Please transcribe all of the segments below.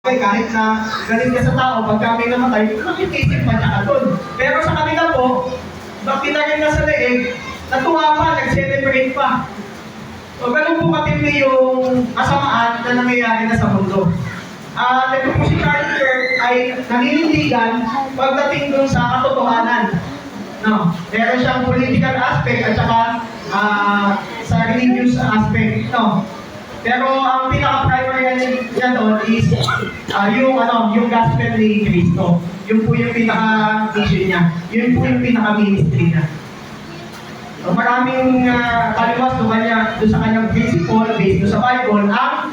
kahit na galing ka sa tao, pagka may namatay, nakikisip pa niya ka doon. Pero sa kanila po, bakit rin na sa leeg, natuwa pa, nag-celebrate pa. So, ganun po katindi yung kasamaan na nangyayari na sa mundo. Ito po si Charlie Kirk ay naninindigan pagdating doon sa katotohanan. No, meron siyang political aspect at saka sa religious aspect. No. Pero ang pinaka-primary niya doon is yung gospel ni Cristo. Yun po yung pinaka-mission niya. Yun po yung pinaka-ministry niya. So, maraming kaliwas doon sa kanyang principle based doon sa Bible ang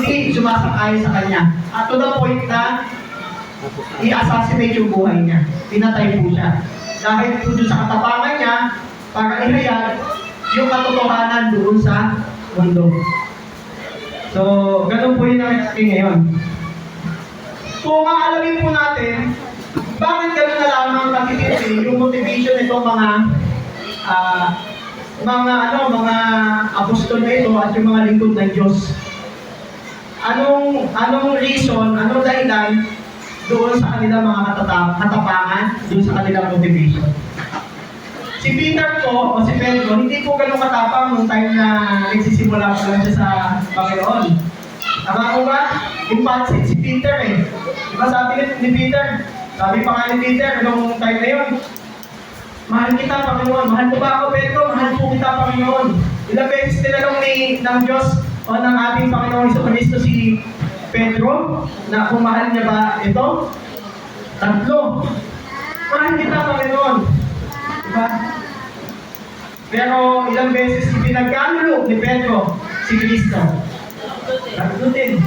hindi sumasang-ayon sa kanya. At to the point na i-assassinate yung buhay niya. Pinatay po siya. Dahil po doon sa katapangan niya para ihayag yung katotohanan doon sa mundo. So, ganun po yung nangyayari ngayon. Kung aalamin po natin, bakit ganun na lamang nakikita yung motivation nitong mga apostol na ito at yung mga lingkod ng Diyos. Anong reason, anong dahilan doon sa kanilang mga katapangan, doon sa kanilang motivation? Si Peter po, o si Pedro, hindi po ganun katapang nung time na nagsisimula pa lang siya sa Panginoon. Tama po ba? Yung pansin si Peter eh. Diba sabi ni Peter? Sabi pa nga ni Peter nung time na yun, mahal kita, Panginoon. Mahal ko ba ako, Pedro? Mahal po kita, Panginoon. Ilang beses tinanong ng Diyos o ng ating Panginoon Jesucristo si Pedro na kung mahal niya ba ito? 3. Mahal kita, Panginoon. Diba? Pero ilang beses pinagkanulo ni Pedro si Cristo. 3 din.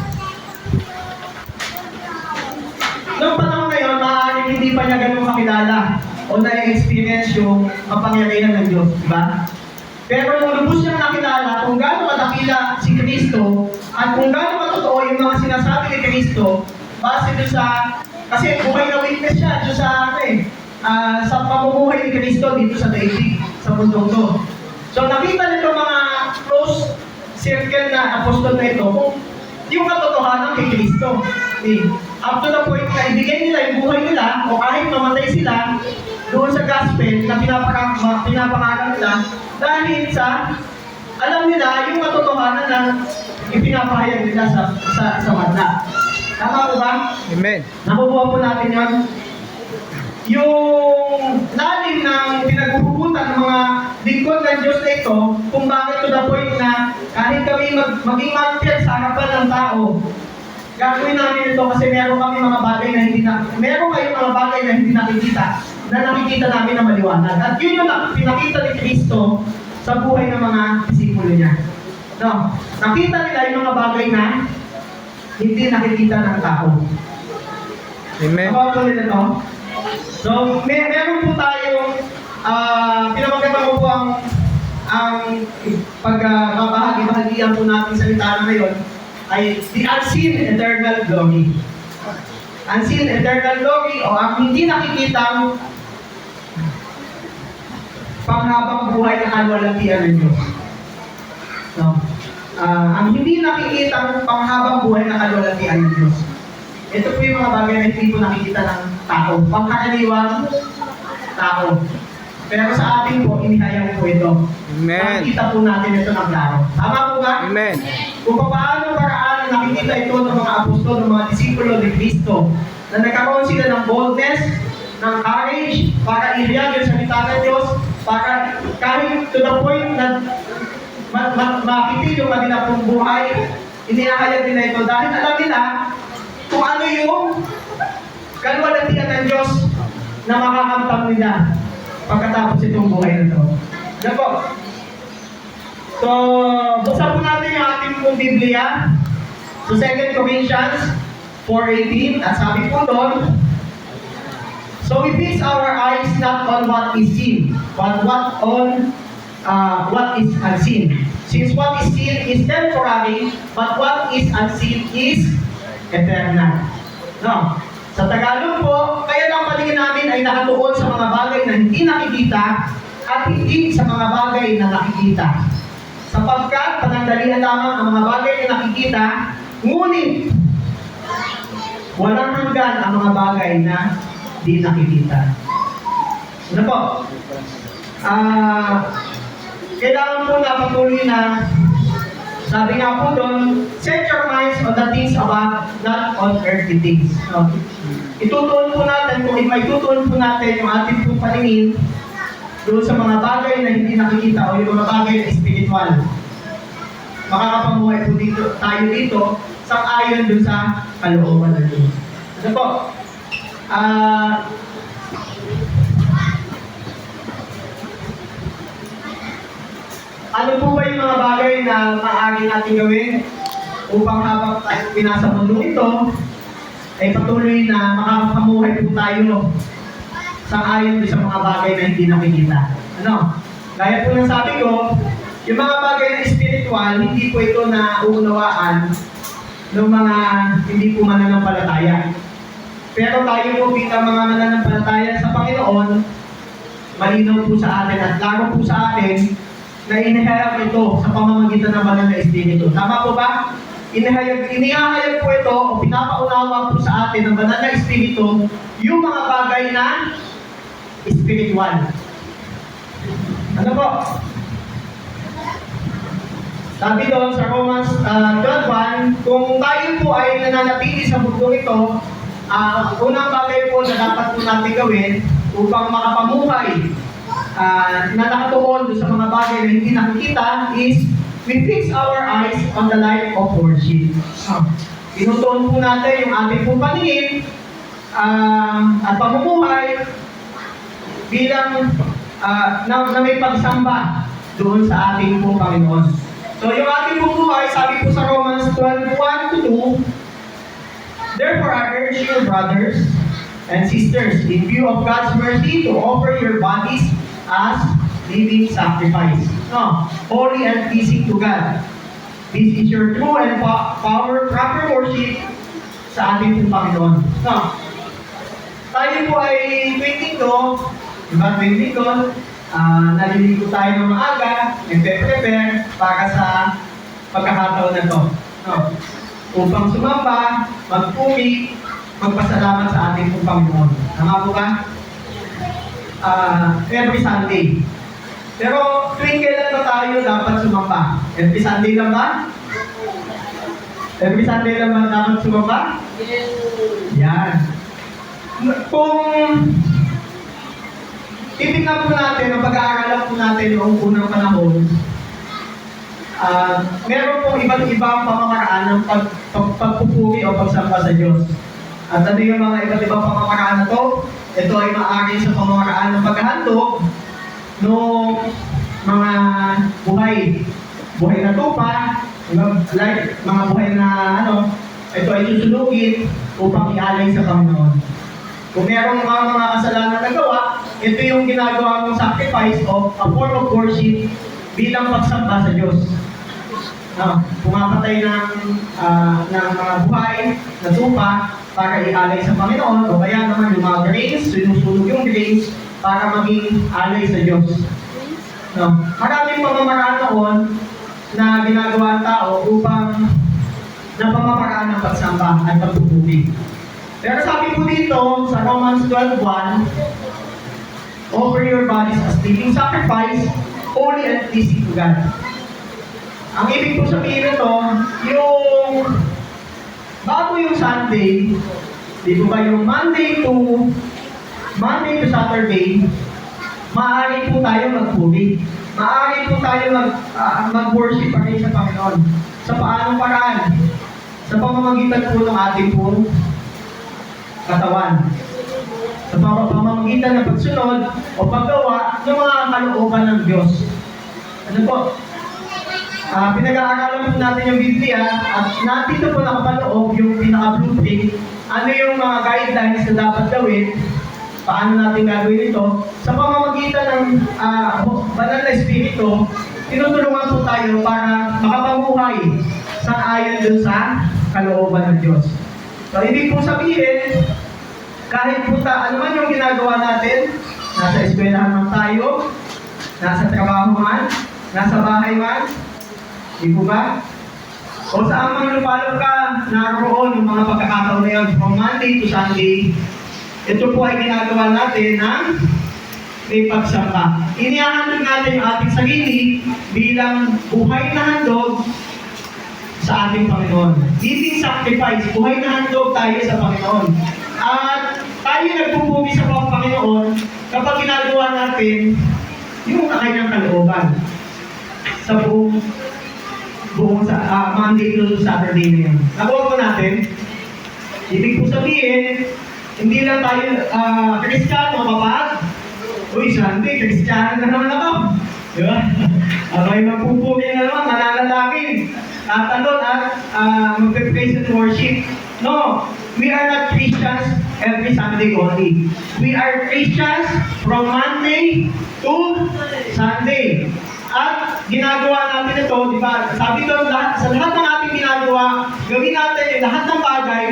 Noong panahon ngayon, maaaring hindi pa niya ganun makilala o na-experience yung kapangyarihan ng Diyos, di ba? Pero nung lubos niyang nakilala kung gaano kadakila si Kristo at kung gaano katotoo yung mga sinasabi ni Kristo, base doon sa, kasi buhay na witness siya doon sa pamumuhay ni Kristo dito sa daigdig, sa mundong to. So nakita nito mga close circle na apostol na ito kung yung katotohanan kay Kristo. Up to the point na ibigay nila yung buhay nila o kahit mamatay sila doon sa gospel na pinapangalan nila dahil sa alam nila yung katotohanan na ipinapahayag nila sa madla. Tama po ba? Amen. Nakukuha po natin yun. Yung lalim ng pinaghuhugutan ng mga lingkod ng Diyos na ito kung bakit to the point na kahit kami maging mantiyan sa harapan ng tao, gagawin namin ito kasi meron kami mga bagay na meron kayong mga bagay na hindi nakikita, na nakikita namin na maliwanag. At yun yung pinakita ni Kristo sa buhay ng mga disipulo niya. No, nakita nila yung mga bagay na hindi nakikita ng tao. Amen. About po nila to. So, meron po tayong pinamaganda ko po ang pagbabahagi-bahagian po natin sa litana ngayon ay the unseen eternal glory. Unseen eternal glory o ang hindi nakikitang panghabang buhay na kalwalatian ng Diyos. No? Ang hindi nakikitang panghabang buhay na kalwalatian ng Diyos. Ito po yung mga bagay na hindi po nakikita ng tao. Pangkaraniwang tao. Pero sa ating po, inihayang po ito. Amen. Nakikita po natin ito ng klaro. Tama po ba? Amen. Kung paano paraan nakikita ito ng mga apostol, ng mga disipulo ni Cristo, na nagkaroon sila ng boldness, ng courage, para ihayag yung salita ng Diyos, para kahit to the point na makikita yung kanila pong buhay, inihayag nila ito dahil alam nila kung ano yung kalwalatian ng Diyos na makakamtang nila pagkatapos itong buhay na ito. Yan po. So, buksan po natin yung ating pong Biblia. So, 2 Corinthians 4:18, at sabi po doon, so we fix our eyes not on what is seen, but what is unseen. Since what is seen is temporary, but what is unseen is eternal. No. Sa Tagalog po, kaya ang paningin namin ay nakatuon sa mga bagay na hindi nakikita at hindi sa mga bagay na nakikita. Sapagkat panandalian lamang ang mga bagay na nakikita, ngunit walang hanggan ang mga bagay na di nakikita. Ano po? Kailangan po na patuloy na, sabi nga po doon, set your minds on the things above, not on earthly things. No? Itutuon po natin, kung itutuon po natin yung ating pong paningin doon sa mga bagay na hindi nakikita o yung mga bagay na spiritual. Makakapamuhay po tayo dito sang-ayon doon sa kalooban ng Diyos. Ano po? Ano po ba yung mga bagay na maaari natin gawin upang habang tayo pinasa mundo ito, ay patuloy na makakapamuhay po tayo sang-ayon sa mga bagay na hindi nakikita. Ano? Gaya po ng sabi ko, yung mga bagay na spiritual, hindi po ito na uunawaan ng mga hindi po mananampalataya. Pero tayo po bilang mga mananampalataya sa Panginoon, malinaw po sa atin at laro po sa atin na inihayag ito sa pamamagitan ng banal na Espiritu. Tama po ba? Inihayag po ito o pinapaunawa po sa atin ng banal na Espiritu yung mga bagay na spiritual. Ano po? Sabi doon sa Romans 12:1, kung tayo po ay nananatili sa mundo ito, unang bagay po na dapat po natin gawin upang makapamuhay na nakatuon sa mga bagay na hindi nakikita is we fix our eyes on the light of worship. Inutuon po natin yung ating pong paningin at pamumuhay bilang na may pagsamba doon sa ating pong Panginoon. So yung ating pong buhay, sabi po sa Romans 12:1-2, therefore I urge you, brothers and sisters, in view of God's mercy, to offer your bodies as living sacrifice, holy and pleasing to God. This is your true and proper worship sa ating pong Panginoon. Tayo po ay tuwing linggo, naliligo tayo ng maaga, nagpe-prepare para sa pagkakataon na to. Upang sumamba, magpuri, magpasalamat sa ating pong Panginoon. Tama po ba? Every Sunday. Pero tuwing kailan ba tayo dapat sumamba? Every Sunday lang ba? Every Sunday lang ba dapat sumamba? Yan. Kung titignan po natin, ang pag-aaralan po natin noong unang panahon, meron pong iba't ibang pamamaraan ng pagpupuri o pagsamba sa Diyos. At ano yung mga iba't ibang pamamaraan na to? Ito ay maaari sa pamamaraan ng paghahandog ng mga buhay na tupa, like mga buhay na ito ay susunugin upang ialay sa Panginoon. Kung merong mga kasalanan na gawa, ito yung ginagawa mong sacrifice of a form of worship bilang pagsamba sa Diyos. Pumapatay ng mga buhay na tupa para ialay sa Panginoon, o kaya naman yung mga grains, sinusunog yung grains para maging alay sa Diyos. Maraming pamamaraan noon na ginagawa ng tao upang na pamamaraan ng pagsamba at pagpupuri. Pero sabi po dito sa Romans 12:1, offer your bodies as living sacrifice, holy and pleasing to God. Ang ibig po sabihin nito, yung bago yung Sunday, di po ba yung Monday to Saturday, maaari po tayo magpuri. Maaari po tayo mag-worship pa rin sa Panginoon. Sa paanong paraan? Sa pamamagitan po ng ating pong katawan. Sa pamamagitan ng pagsunod o paggawa ng mga kalooban ng Diyos. Ano po? Pinag-aaralan po natin yung Biblia at nandito po nakapaloob yung pinaka-blueprint. Ano yung mga guidelines na dapat gawin? Paano natin gagawin ito? Sa pamamagitan ng banal na Espiritu, tinutulungan po tayo para makapamuhay sa ayon dun sa kalooban ng Diyos. So, ibig po sabihin, kahit po ano man yung ginagawa natin, nasa eskwelahan man tayo, nasa trabaho man, nasa bahay man, di po ba? O saan man lupalong ka, naroon yung mga pagkakataon na yun, from Monday to Sunday, ito po ay ginagawa natin ng may pagsamba. Inihahandog natin yung ating sarili bilang buhay na handog sa ating Panginoon. Living sacrifice, buhay na handog tayo sa Panginoon. At tayo nagpupugi sa Panginoon kapag ginagawa natin yung kanyang kalooban sa buong sa Monday to Saturday na yun. Nakuha po natin, ibig po sabihin, hindi lang tayo Kristiyano kapag, uy, Sunday, Kristiyano na naman ako. Di ba? May magpupugi na naman, mananalangin, tatalon at mag-praise and worship. No, we are not Christians every Sunday only. We are Christians from Monday to Sunday. At ginagawa natin ito, di ba? Sabi doon, sa lahat ng ating ginagawa, gawin natin yung lahat ng bagay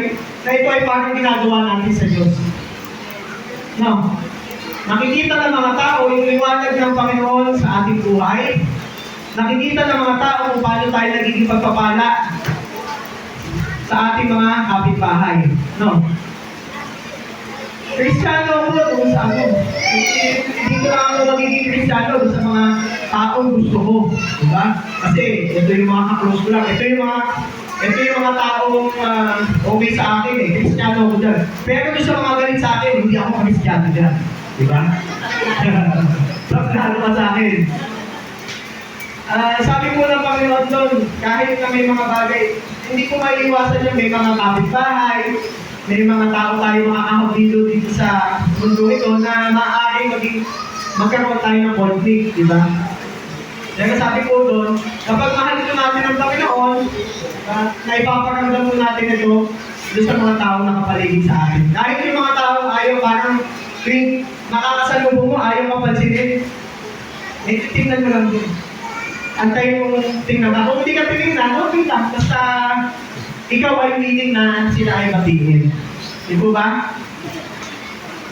na ito ay parang ginagawa natin sa Diyos. No. Nakikita ng mga tao yung liwanag ng Panginoon sa ating buhay. Nakikita ng mga tao kung paano tayo nagiging pagpapala sa ating mga kapitbahay. No. Kristiyano ako doon sa ano. Dito lang ako magiging Kristiyano doon sa mga taong gusto ko. Diba? Kasi ito yung mga ka-close ko lang. Ito yung mga taong okay sa akin eh. Kristiyano ako dyan. Pero doon sa mga galit sa akin, hindi ako Kristiyano dyan. Diba? Sabi ka sa akin. Sabi ko ng Panginoon doon, kahit na may mga bagay, hindi ko maiiwasan yung may mga kapitbahay, may mga tao tayo makakahapilo dito sa mundo ito na maaaring magkaroon tayo ng conflict, di ba? Kaya sabi ko doon, kapag mahal ko natin ang Panginoon, naipaparamdam ko natin ito doon sa mga tao na kapaligid sa atin. Dahil yung mga tao ayaw parang nakakasalubong mo, ayaw mapansinin, tingnan mo lang din. Antay mo tingnan na. Kung hindi ka tinignan, okay lang. Basta ikaw ay willing na sila ay batiin. Di po ba?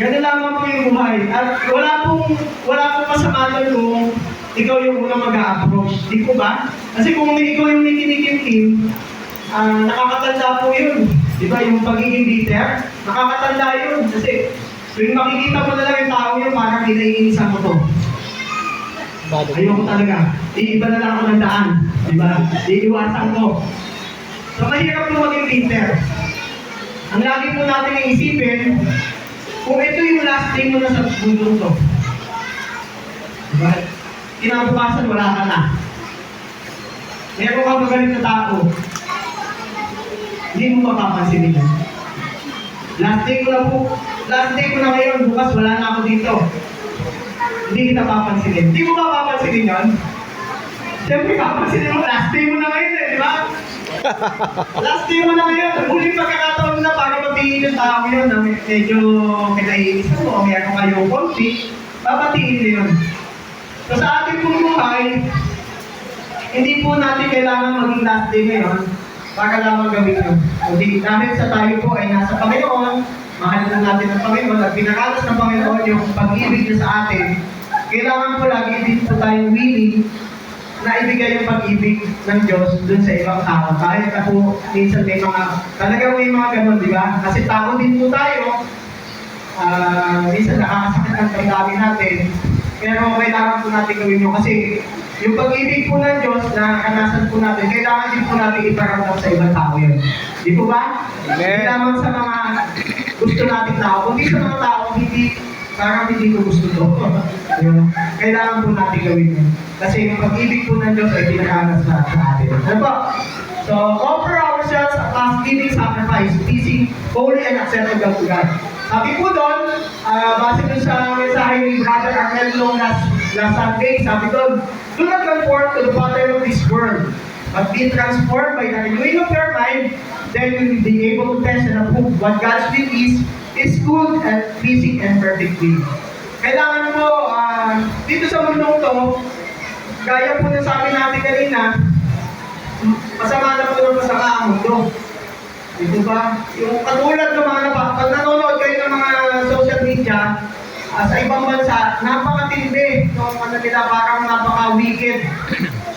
Ganun lamang po yung buhay. At wala pong masama doon kung ikaw yung unang mag-a-approach. Di po ba? Kasi kung ikaw yung may kinikim-kim, nakakatanda po yun. Di ba? Yung pagiging bitter, nakakatanda yun. Kasi yung makikita mo na lang yung tao yun, parang inaiinisan mo to. Ayoko talaga. Iiba na lang ako ng daan. Diba? Iiwasan ko. So, mahirap po maging bitter. Ang lagi po natin iisipin, kung ito yung last day mo na sa mundo to. Diba? Kinabukasan, wala ka na. Meron ka magaling na tao. Hindi mo mapapansinin yan. Last day ko na ngayon, bukas wala na ako dito. Hindi kita papansinin. Hindi mo ba papansinin yun? Siyempre papansinin mo, last day mo na ngayon eh, di ba? Last day mo na ngayon. Huling pagkakataon na para matiin yung tao yun na medyo kinaiinisan mo, mayroon kayong conflict, papatiin din yun. So sa ating pong buhay, hindi po natin kailangan maging last day ngayon para lamang gawin yun. Hindi, dahil sa tayo po ay nasa Panginoon, mahal na natin ang Panginoon at pinakalas ng Panginoon yung pag-ibig niya sa atin, kailangan po lagi din po tayong willing na ibigay yung pag-ibig ng Diyos dun sa ibang tao. Kahit na po minsan may talagang may mga ganun, di ba? Kasi tao din po tayo, minsan nakakasakit ang damdamin natin, pero kailangan po natin gawin yun kasi yung pag-ibig po ng Diyos na kanasan po natin, kailangan din po natin iparamdam sa ibang tao yun. Di po ba? Hindi naman sa mga gusto natin tao, kundi sa mga tao hindi ko gusto to. Kailangan po natin gawin yun. Kasi yung pag-ibig po ng Diyos ay pinakanas na sa atin. Ano po? So, offer ourselves as living sacrifice, pleasing, holy, and acceptable to God. Sabi po doon, base doon sa mensahe ni Brother Arnel Long last Sunday, sabi doon, do not conform to the pattern of this world, but be transformed by the renewing of your mind, then you will be able to test and approve what God's will is good and pleasing and perfect will. Kailangan po, dito sa mundong to, gaya po na sabi natin kanina, masama na po ng masama ang mundo. Dito ba? Yung katulad ng mga pag nanonood kayo ng mga social media, sa ibang bansa, napakatindi. Nung nila parang napaka-wicked.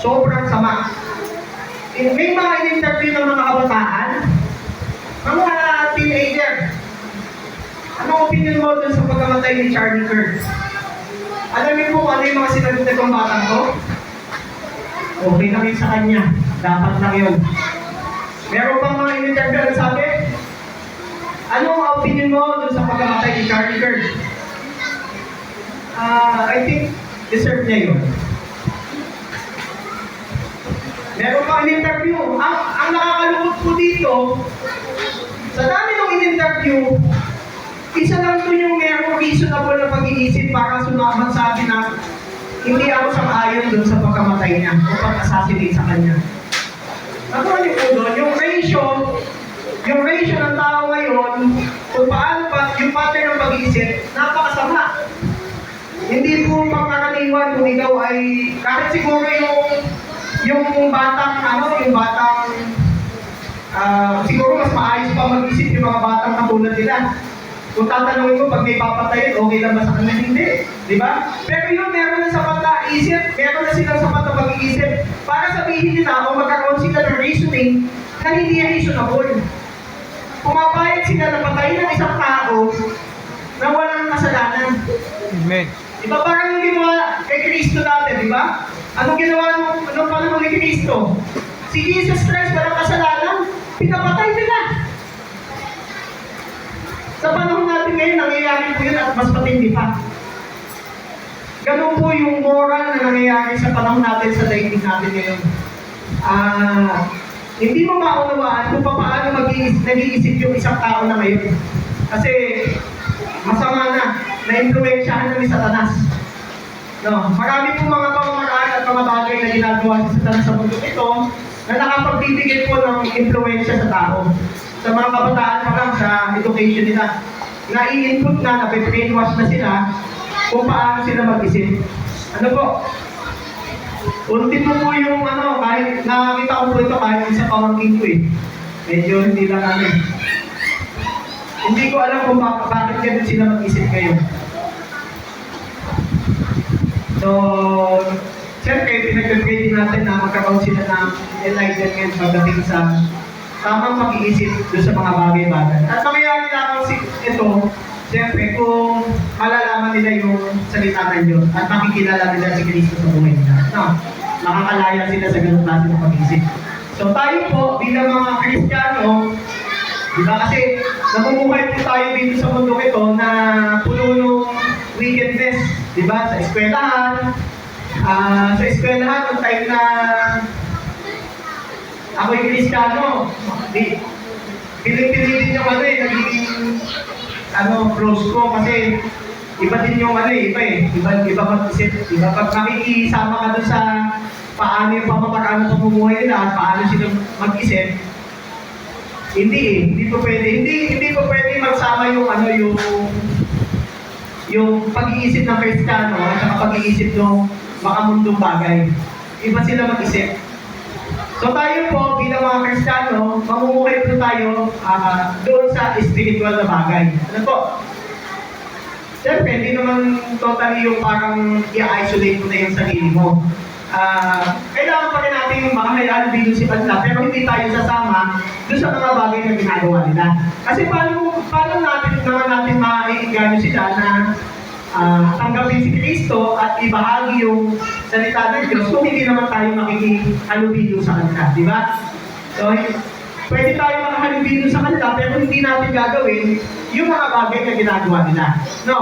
Sobrang sama. may mga in-interview ng mga kabataan, mga teenager. Anong opinion mo dun sa pagkamatay ni Charlie Kirk? Alam niyo po ano yung mga sinagot nitong batang to? Okay na rin sa kanya. Dapat lang yun. Meron pang mga in-interview na sabi, anong opinion mo dun sa pagkamatay ni Charlie Kirk? I think deserve niya yun. Meron pang in-interview. Ang nakakalungkot po dito, sa dami ng in-interview, isa lang doon yung merong reasonable na pag-iisip para sumabat sa akin na hindi ako sang-ayon doon sa pagkamatay niya o pag-assassinate sa kanya. Ano ano po doon? Yung ratio ng tao ngayon, kung paano pa, yung pattern ng pag-iisip, napakasama. Hindi po pangkaraniwan kung ikaw ay, kahit siguro yung batang, siguro mas maayos pa mag-isip yung mga batang katulad nila. Kung tatanungin mo, pag may papatayin, okay lang ba sa kanila? Hindi. Di ba? Pero yun, meron na sapat na isip, meron na silang sapat na pag-iisip para sabihin nila o magkakaroon sila ng reasoning na hindi yan reasonable. Pumapayag sila na patayin ng isang tao na walang kasalanan. Amen. Di ba parang yung ginawa kay Kristo dati, di ba? Anong ginawa nung panahon ni Kristo? Si Jesus Christ, walang kasalanan, pinapatay nila. Sa panahon natin ngayon, nangyayari po yun at mas matindi pa. Ganun po yung moral na nangyayari sa panahon natin sa daigdig natin ngayon. Hindi mo maunawaan kung paano nag-iisip yung isang tao na ngayon. Kasi masama na-influensyahan na ni Satanas. No, marami po mga pamamaraan at mga bagay na ginagawa si Satanas sa mundo ito na nakapagbibigay po ng influensya sa tao. Sa mga kabataan pa lang sa education nila, na-i-input na, na-brainwash na sila kung paano sila mag-isip. Ano po? Ultimo po yung kahit nakakita ko po ito kahit sa pamangkin ko eh. Medyo hindi lang Hindi ko alam kung bakit ganun sila mag-isip ngayon. So, siyempre, pinag-pray natin na magkakaroon sila ng enlightenment pagdating sa tamang pag-iisip doon sa mga bagay-bagay. At mangyayari lamang ito, siyempre, kung malalaman nila yung salita ng Diyos at makikilala nila si Kristo sa buhay nila. No, makakalaya sila sa ganung klase ng pag-iisip. So tayo po, bilang mga Kristiyano, di ba kasi namumuhay po tayo dito sa mundo ito na puno ng wickedness, di ba? Sa eskwelahan, ang time na ako'y Kristiyano, pilit-pilit din yung nagiging close ko kasi iba din yung iba mag-isip, iba pag makikisama ka doon sa paano yung pamamaraan ng pamumuhay nila at paano sila mag-isip, hindi po pwede magsama yung pag-iisip ng Kristiyano at saka pag-iisip ng makamundong bagay. Iba sila mag-isip. So tayo po, bilang mga Kristiyano, mamumuhay po tayo doon sa spiritual na bagay. Ano po? Siyempre, hindi naman totally yung parang i-isolate mo na yung sarili mo. Kailangan pa rin natin makahayaan dito si kanila, pero hindi tayo sasama doon sa mga bagay na ginagawa nila. Kasi paano natin maiinganyo sila na tanggapin si Kristo at ibahagi yung salita ng Diyos kung hindi naman tayo makikihalubilo sa kanila, di ba? So, pwede tayo makahalubilo sa kanila pero hindi natin gagawin yung mga bagay na ginagawa nila. No?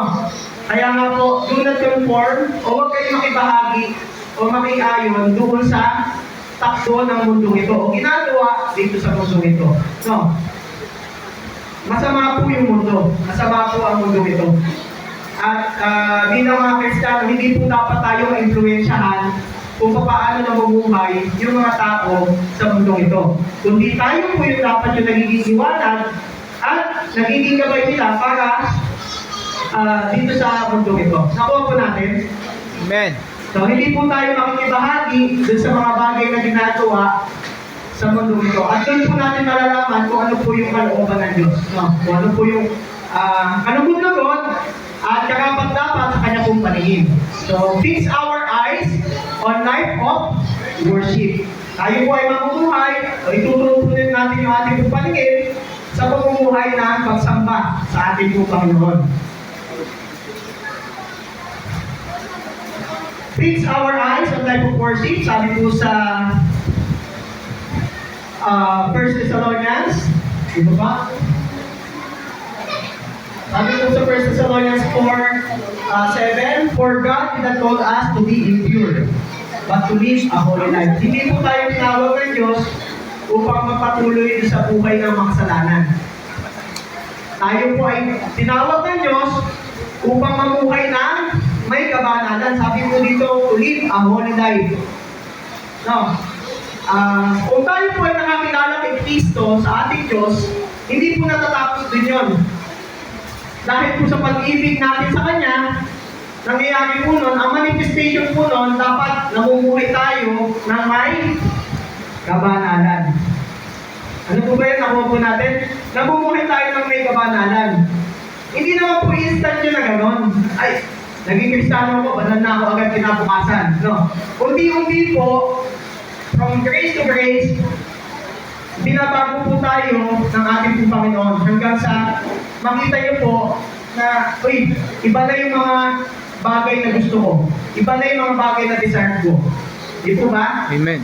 Kaya nga po, do not conform o huwag kayo makibahagi o makiayon doon sa takbo ng mundong ito o ginagawa dito sa mundong ito. No? Masama po yung mundo. Masama po ang mundong ito. At bilang mga Kristiyano, hindi po dapat tayo ma-influensyahan kung paano namumuhay yung mga tao sa mundong ito. Kundi tayo po yung dapat yung nagiging iwanan at nagiging gabay nila para dito sa mundong ito. Nakuha po natin? Amen. So, hindi po tayo makikibahagi dun sa mga bagay na ginagawa sa mundong ito. At doon po natin malalaman kung ano po yung kalooban ng Diyos. No? Kung ano po yung kalugod na doon at karapat-dapat sa kanya pong paningin. So, fix our eyes on life of worship. Tayo po ay mamumuhay, o ituturo po din natin yung ating paningin sa pamumuhay ng pagsamba sa ating po Panginoon. Fix our eyes on type of worship, sabi po sa 1 Thessalonians, di ba ba? Sabi po sa 1 Thessalonians 4:7, For God did not call us to be impure, but to live a holy life. Hindi po tayo tinawag ng Diyos upang magpatuloy sa buhay ng makasalanan. Tayo po ay tinawag ng Diyos upang mamuhay ng may kabanalan. Sabi po dito, to live a holy life. No. Kung tayo po ay nakakilala kay Kristo sa ating Diyos, hindi po natatapos din yun. Dahil po sa pag-ibig natin sa Kanya, nangyayari po nun, ang manifestation po nun, dapat namumuhay tayo ng may kabanalan. Ano po ba yun? Nakuha po natin? Namumuhay tayo ng may kabanalan. Hindi naman po instant yun na gano'n. Ay, naging Kristiyano ko, banal na ako agad kinabukasan. No? Unti-unti po, from grace to grace, binabago po tayo ng ating po Panginoon hanggang sa makita niyo po na, uy, iba na yung mga bagay na gusto ko. Iba na yung mga bagay na desire ko. Di po ba? Amen.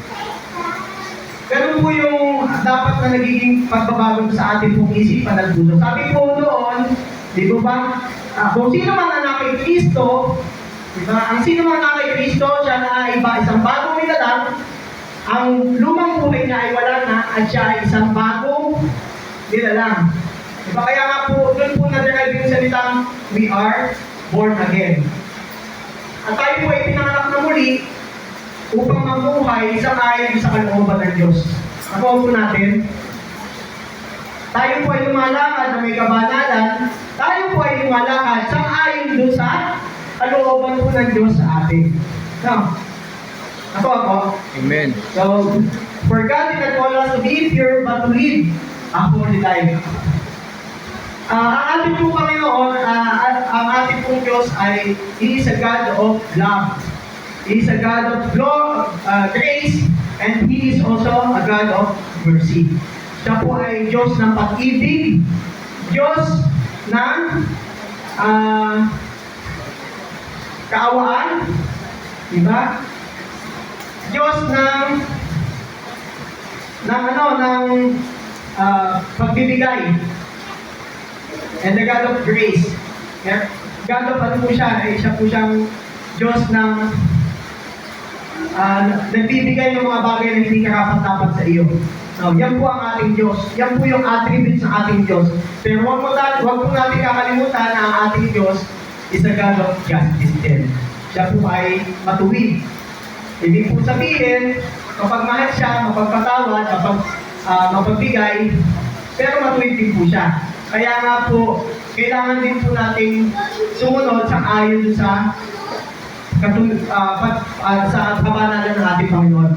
Ganun po yung dapat na nagiging pagbabago sa ating pong isipan at puso. Sabi po doon, di po ba? Kung sino man anak kay Kristo, di ba? Ang sino man anak kay Kristo, siya na iba, isang bagong nilalang. Ang lumang buhay niya ay wala na at siya ay isang bagong nilalang. Diba? Kaya nga po, doon po na-derive yung salitang we are born again. At tayo po ay pinanganak na muli upang mamuhay sa ayon sa kalooban ng Diyos. Ako po natin, tayo po ay lumalakad na may kabanalan, tayo po ay lumalakad sa ayon doon sa kalooban po ng Diyos sa atin. No? Ako. Amen. So, for God did not call us to be pure, but to live a holy life. Ang ating pong Panginoon, ang ating pong Diyos ay He is a God of love. He is a God of grace, and He is also a God of mercy. Siya po ay Diyos ng pag-ibig, Diyos ng kaawaan, diba? Diyos ng pagbibigay. And the God of grace. God of ano po siya? Siya po siyang Diyos ng nagbibigay ng mga bagay na hindi karapat-dapat sa iyo. So, yan po ang ating Diyos. Yan po yung attributes ng ating Diyos. Pero wag po natin kakalimutan na ang ating Diyos is a God of justice din. Siya po ay matuwid. Ibig po sabihin, kapag mahal siya, mapagpatawad, mapagbigay, pero matuwid din po siya. Kaya nga po, kailangan din po nating sumunod sa ayon sa kabanalan ng ating Panginoon.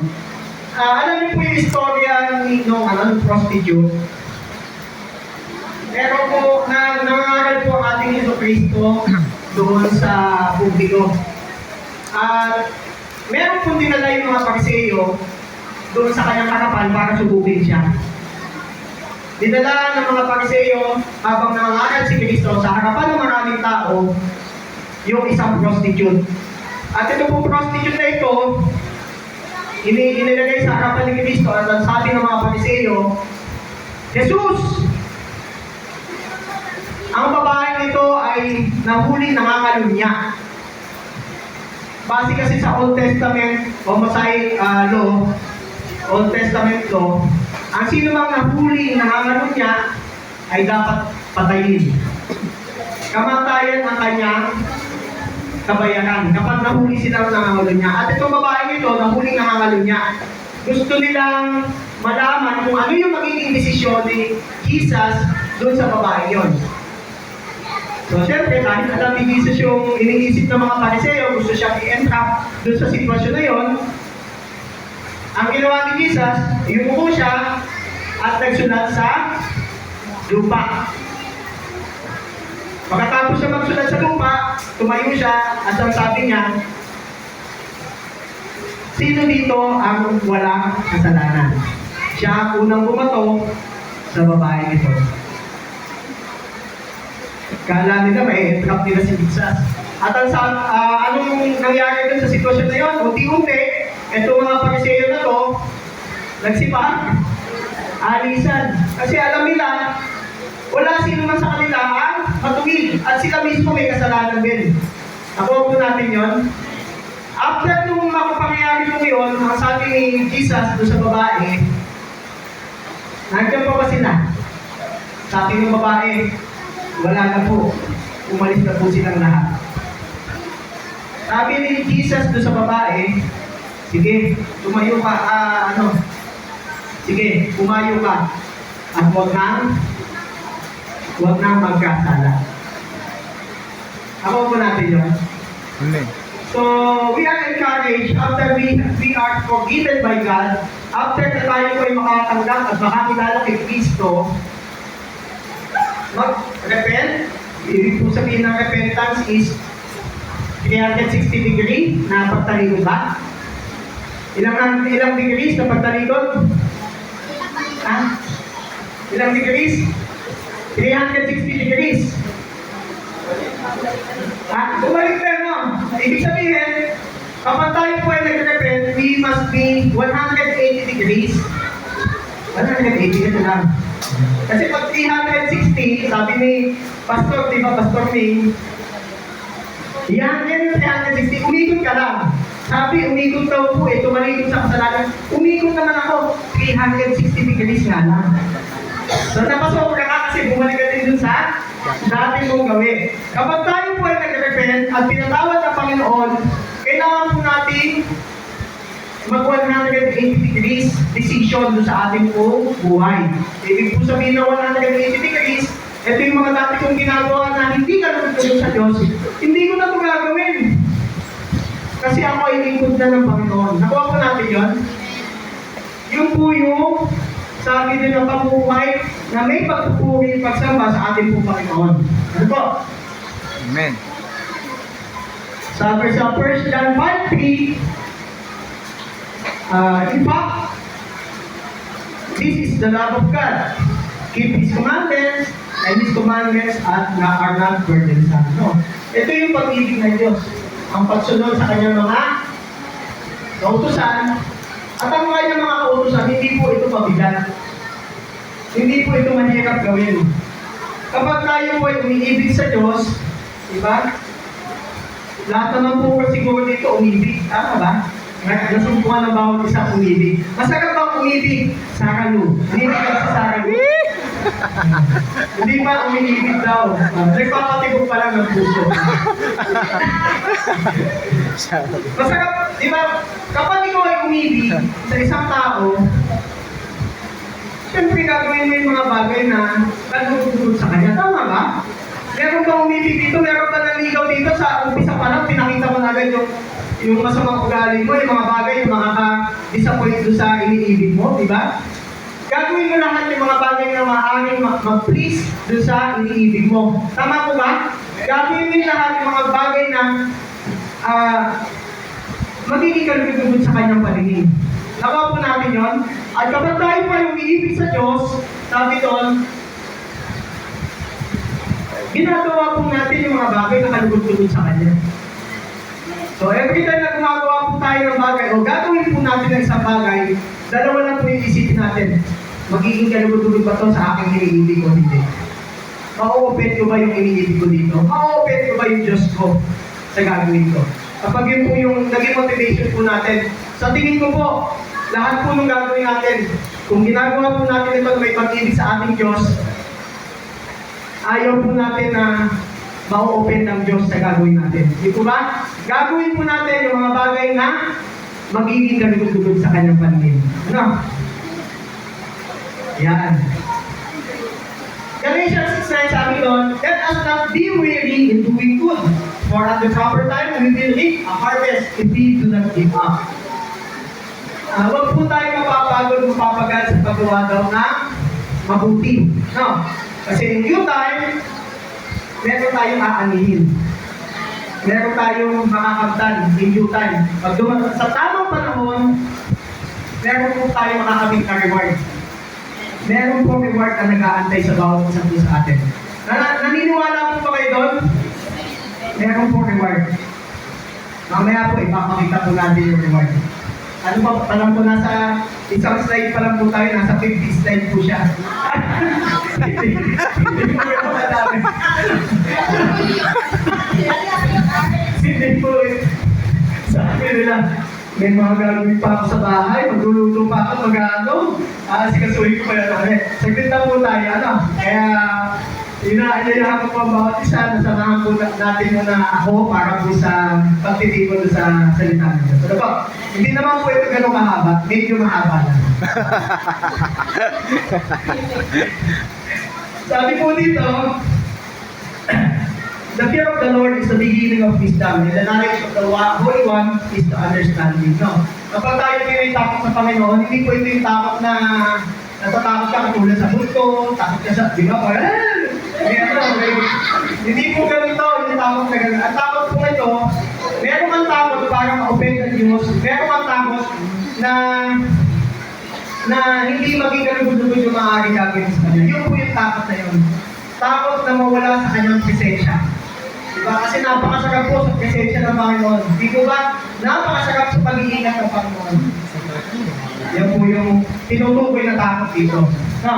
Alam niyo po yung istorya ng prostitute. Pero po, nangangaral po ang ating Hesus Kristo doon sa publiko. At meron po dinala yung mga Pariseyo doon sa kanyang harapan para subukin siya. Dinala ng mga Pariseyo habang nangangaral si Kristo sa harapan ng maraming tao yung isang prostitute. At ito pong prostitute na ito, inilagay sa harapan ni Kristo at ang sabi ng mga Pariseyo, Jesus! Ang babaeng ito ay nahuling nangangalunya. Base kasi sa Old Testament o Mosaic law, Old Testament law, ang sino mang nahuli nangangalunya ay dapat patayin. Kamatayan ang kanyang kabayaran kapag nahuli sila ng nangangalunya. At itong babaeng ito, nahuli nangangalunya. Gusto nilang malaman kung ano yung magiging desisyon ni Jesus doon sa babae yon. So, syempre, dahil alam ni Jesus yung iniisip ng mga Pariseo, gusto siyang i-entrap doon sa sitwasyon na yon, ang ginawa ni Jesus, yumuko siya at nagsulat sa lupa. Pagkatapos siya magsulat sa lupa, tumayo siya at ang sabi niya, Sino dito ang walang kasalanan? Siya ang unang bumato sa babae ito. Kala nila may entrap nila si Jesus. At anong nangyari dun sa sitwasyon na yun? Unti-unti, itong mga Pariseo na to, nagsipag, alisan. Kasi alam nila, wala sino man sa kanila ang matuwid. At sila mismo may kasalanan din. Nakuha po natin yon. After nung makapangyayari po yun, ang sabi ni Jesus doon sa babae, nandiyan pa ba sila? Sabi ng babae, wala na po. Umalis na po silang lahat. Sabi ni Jesus doon sa babae, sige, tumayo ka, sige, pumayo ka. At huwag nang magkasala. Ako po natin yun. Amen. So, we are encouraged after we are forgiven by God, after na tayo po ay makatanggap at makakilala kay Kristo, mag-repent. Ibig po sabihin ng repentance is 360 degree na pagtalikod ba? Ilang degrees na pagtalikod? Ha? Ilang degrees? 360 degrees. Bumalik tayo, no? Ibig sabihin, kapag tayo po ay nag-repent, we must be 180 degrees. 180 ito lang. Kasi pag 360, sabi ni Pastor, di ba, Pastor Ming, yan yung 360, umikot ka lang. Sabi, umikot daw po, tumalikod sa kasalanan. Umikot naman ako, 360 degrees nga lang. So, napasobra ka kasi bumalik ka din dun sa dati mong gawin. Kapag tayo po ay nag-repent at pinatawad ng Panginoon, kailangan po natin mag-180 degrees decision doon sa ating po buhay. Ibig po sabihin na 180 degrees, ito yung mga dati kong ginagawa na hindi ka nagtulong sa Diyos. Hindi ko na ito gagawin. Kasi ako ay lingkod na ng Panginoon. Nakuha po natin yun. Yung po yung sabi din ng pamuhay na may pagpupuri pagsamba sa ating pong Panginoon. Ano po? Amen. Sabi sa 1 John 5:3, in fact, this is the love of God. Keep His commandments, and His commandments are not burdensome. No? Ito yung pag-ibig ng Diyos. Ang pagsunod sa kanyang mga kautusan. At ang kanyang mga kautusan, hindi po ito mabigat. Hindi po ito mahirap gawin. Kapag tayo po ay umiibig sa Diyos, di ba? Lahat naman po siguro dito umibig. Tama ba? Nasumpukan ng bawat isang umibig. Masarap ba umibig? Saralu. Umibig ka sa Saralu. Hindi ba umibig daw? Nagpapatibok pa lang ng puso. Masarap, di ba? Kapag ikaw ay umibig sa isang tao, siyempre gagawin mo yung mga bagay na nagtutulog sa kanya. Tama ba? Meron ka umibig dito, meron ka naligaw dito, sa umpisa pa lang, pinakita mo na agad yung masamang ugali mo, yung mga bagay, yung makaka-disappoint doon sa iniibig mo, di ba? Gagawin mo lahat yung mga bagay na maaaring mag-please doon sa iniibig mo. Tama po ba? Gagawin mo lahat yung mga bagay na magiging kalugod sa kanyang paningin. Nakuha po natin yun. At kapag tayo pa yung iniibig sa Diyos, sabi doon, ginagawa po natin yung mga bagay na kalugod-lugod sa Kanya. So every time na gumagawa po tayo ng bagay, o gagawin po natin ng isang bagay, dalawa lang po yung isipin natin. Magiging kalugod-lugod ba ito sa aking iniibig o hindi? Ma-open ko ba yung iniibig ko dito? Ma-open ko ba yung Diyos ko sa gagawin ko? Kapag yun po yung naging motivation po natin, sa tingin ko po, lahat po nung gagawin natin, kung ginagawa po natin ito may pag-ibig sa ating Diyos, ayaw po natin na ma-open ng Diyos sa gagawin natin. Di po ba? Gagawin po natin yung mga bagay na magiging kalugod-lugod sa kanyang paningin. Ano? Yan. Galatians 6:9 sabi doon, let us not be weary in doing good, for at the proper time we will reap a harvest if we do not give up. Huwag po tayo mapapagod, mapapagal sa paggawa daw ng mabuti. No? Kasi in due time, meron tayong aanihin. meron tayong makakamtan in due time. Pag sa tamang panahon, meron po tayong makakamit na reward. Meron po reward na nag-aantay sa bawat isang po sa atin. Naniniwala po ba kayo doon? Meron po reward. Mamaya po, ipapakita po natin yung reward. Ano ba, palang po nasa isang slide pa lang po tayo, nasa 50 slide po siya. Hindi po yung madami. Hindi po eh. Sabi nila, may mga gagawin pa ako sa bahay, magluluto pa ako, mag-ano, sikasuhin ko pa yan. Saglit lang po tayo, ano? Kaya, inaanyayahan ko po ang bawat isa, nasamahan po natin muna ako para po sa pagtitipon sa salita nito. Ano po? Hindi naman po ito ganun mahaba, medyo mahaba lang. Sabi po dito, the fear of the Lord is the beginning of wisdom, and the knowledge of the Holy One is the understanding. No? Kapag tayo may takot sa Panginoon, hindi po ito yung takot na natatakot ka katulad sa multo, takot ka sa, di ba? Hindi po ganito, yung takot na ganun. Ang takot po ito, meron kang takot para ma-obey ang Diyos, meron kang takot na hindi maging ganun-gulugod yung maaaring gagawin sa Kanya. Yun po yung takot na yun. Takot na mawala sa Kanyang presensya. Diba? Kasi napakasarap po sa presensya ng Panginoon. Di po ba? Napakasarap sa pag-iingat ng Panginoon. Yan po yung tinutukoy na takot dito. No?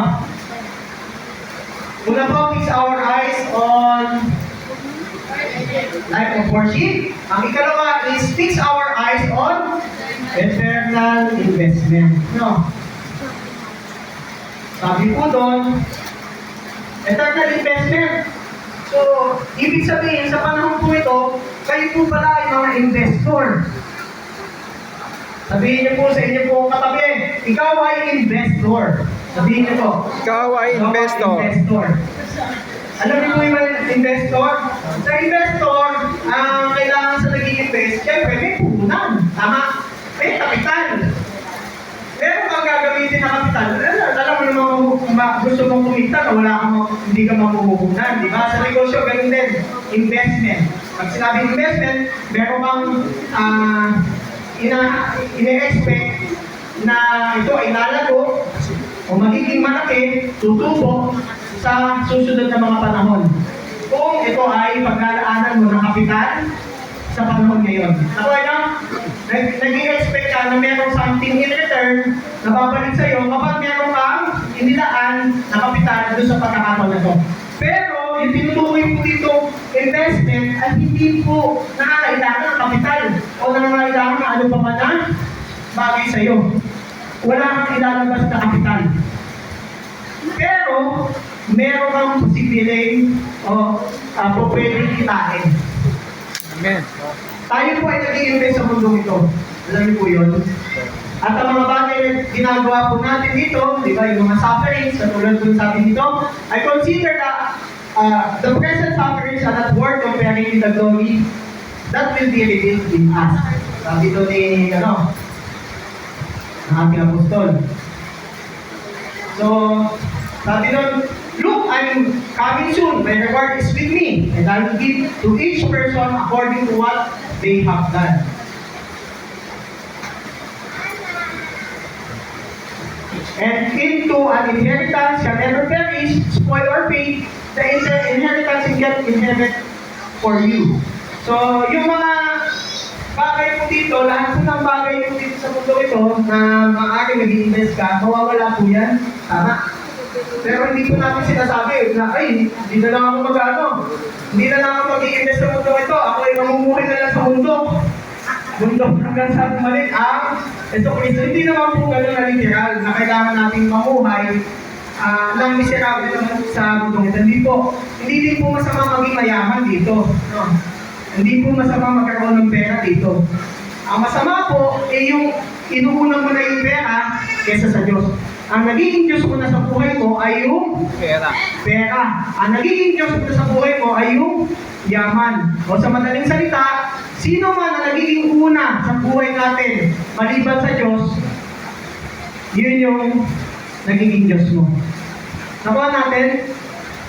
Una po, fix our eyes on life of worship. Ang ikalawa is fix our eyes on eternal investment. No? Sabi po doon, eternal investment. So, ibig sabihin, sa panahon po ito, kayo po pala ay mga investor. Sabihin niyo po sa inyo po katabi, ikaw ay investor. Sabihin niyo po. Ikaw ay investor. Alam niyo po yung investor? Sa investor, ang kailangan sa nag-i-invest, syempre may puhunan. Tama? May kapital. Meron kang gagamitin na kapital. Alam mo naman kung gusto mong kumita na wala kang hindi ka mapuhunan. Di ba? Sa negosyo, ganun din. Investment. Pag sinabing investment, meron kang ina-expect na ito ay lalago o magiging malaki, tutubo sa susunod na mga panahon. Kung ito ay paglalaanan mo ng kapital sa panahon ngayon. Ako ay nag-i-expect ka na merong something in return na babalik sa iyo kapag meron kang inilaan na kapital doon sa pagkakataon na ito. Pero yung tinutukoy po dito, investment ay hindi po nakakailangan ng kapital o nangangailangan ng ano pa man na bagay sa iyo. Wala kang ilalabas na kapital. Pero, meron kang posibileng o pwedeng kitain. Amen. Tayo po ay nag-i-invest sa mundong ito. Alam niyo po yun? At ang mga bagay na ginagawa po natin dito, di ba, yung mga sufferings, katulad po sabi dito, I consider that the present sufferings are not worth comparing with the glory that will be revealed in us. Sabi ito ni, ang ating apostol. So, sabi doon, look, I'm coming soon. My reward is with me. And I will give to each person according to what they have done. And into an inheritance shall never perish, spoil or fade, the inheritance in get in heaven for you. So, yung mga bagay po dito, lahat po ng bagay po dito sa mundo ito na maaaring nag-i-invest ka, mawawala po yan. Tama. Pero hindi po natin sinasabi na, ay, hindi na lang ako hindi na lang ako mag-i-invest sa mundo ito. Ako ay mamumuhay na lang sa mundo. Mundo hanggang sa bumalik ang ito Kristo. Hindi naman po gano'n na literal na kailangan natin mamuhay ng miserable naman sa mundo ito. Hindi din po masama maging mayaman dito. No? Hindi po masama magkaroon ng pera dito. Ang masama po ay yung inuunan mo na yung pera kesa sa Diyos. Ang nagiging Diyos mo na sa buhay mo ay yung pera. Ang nagiging Diyos mo na sa buhay mo ay yung yaman. O sa madaling salita, sino man ang nagiging una sa buhay natin maliban sa Diyos, yun yung nagiging Diyos mo. Nakuha natin,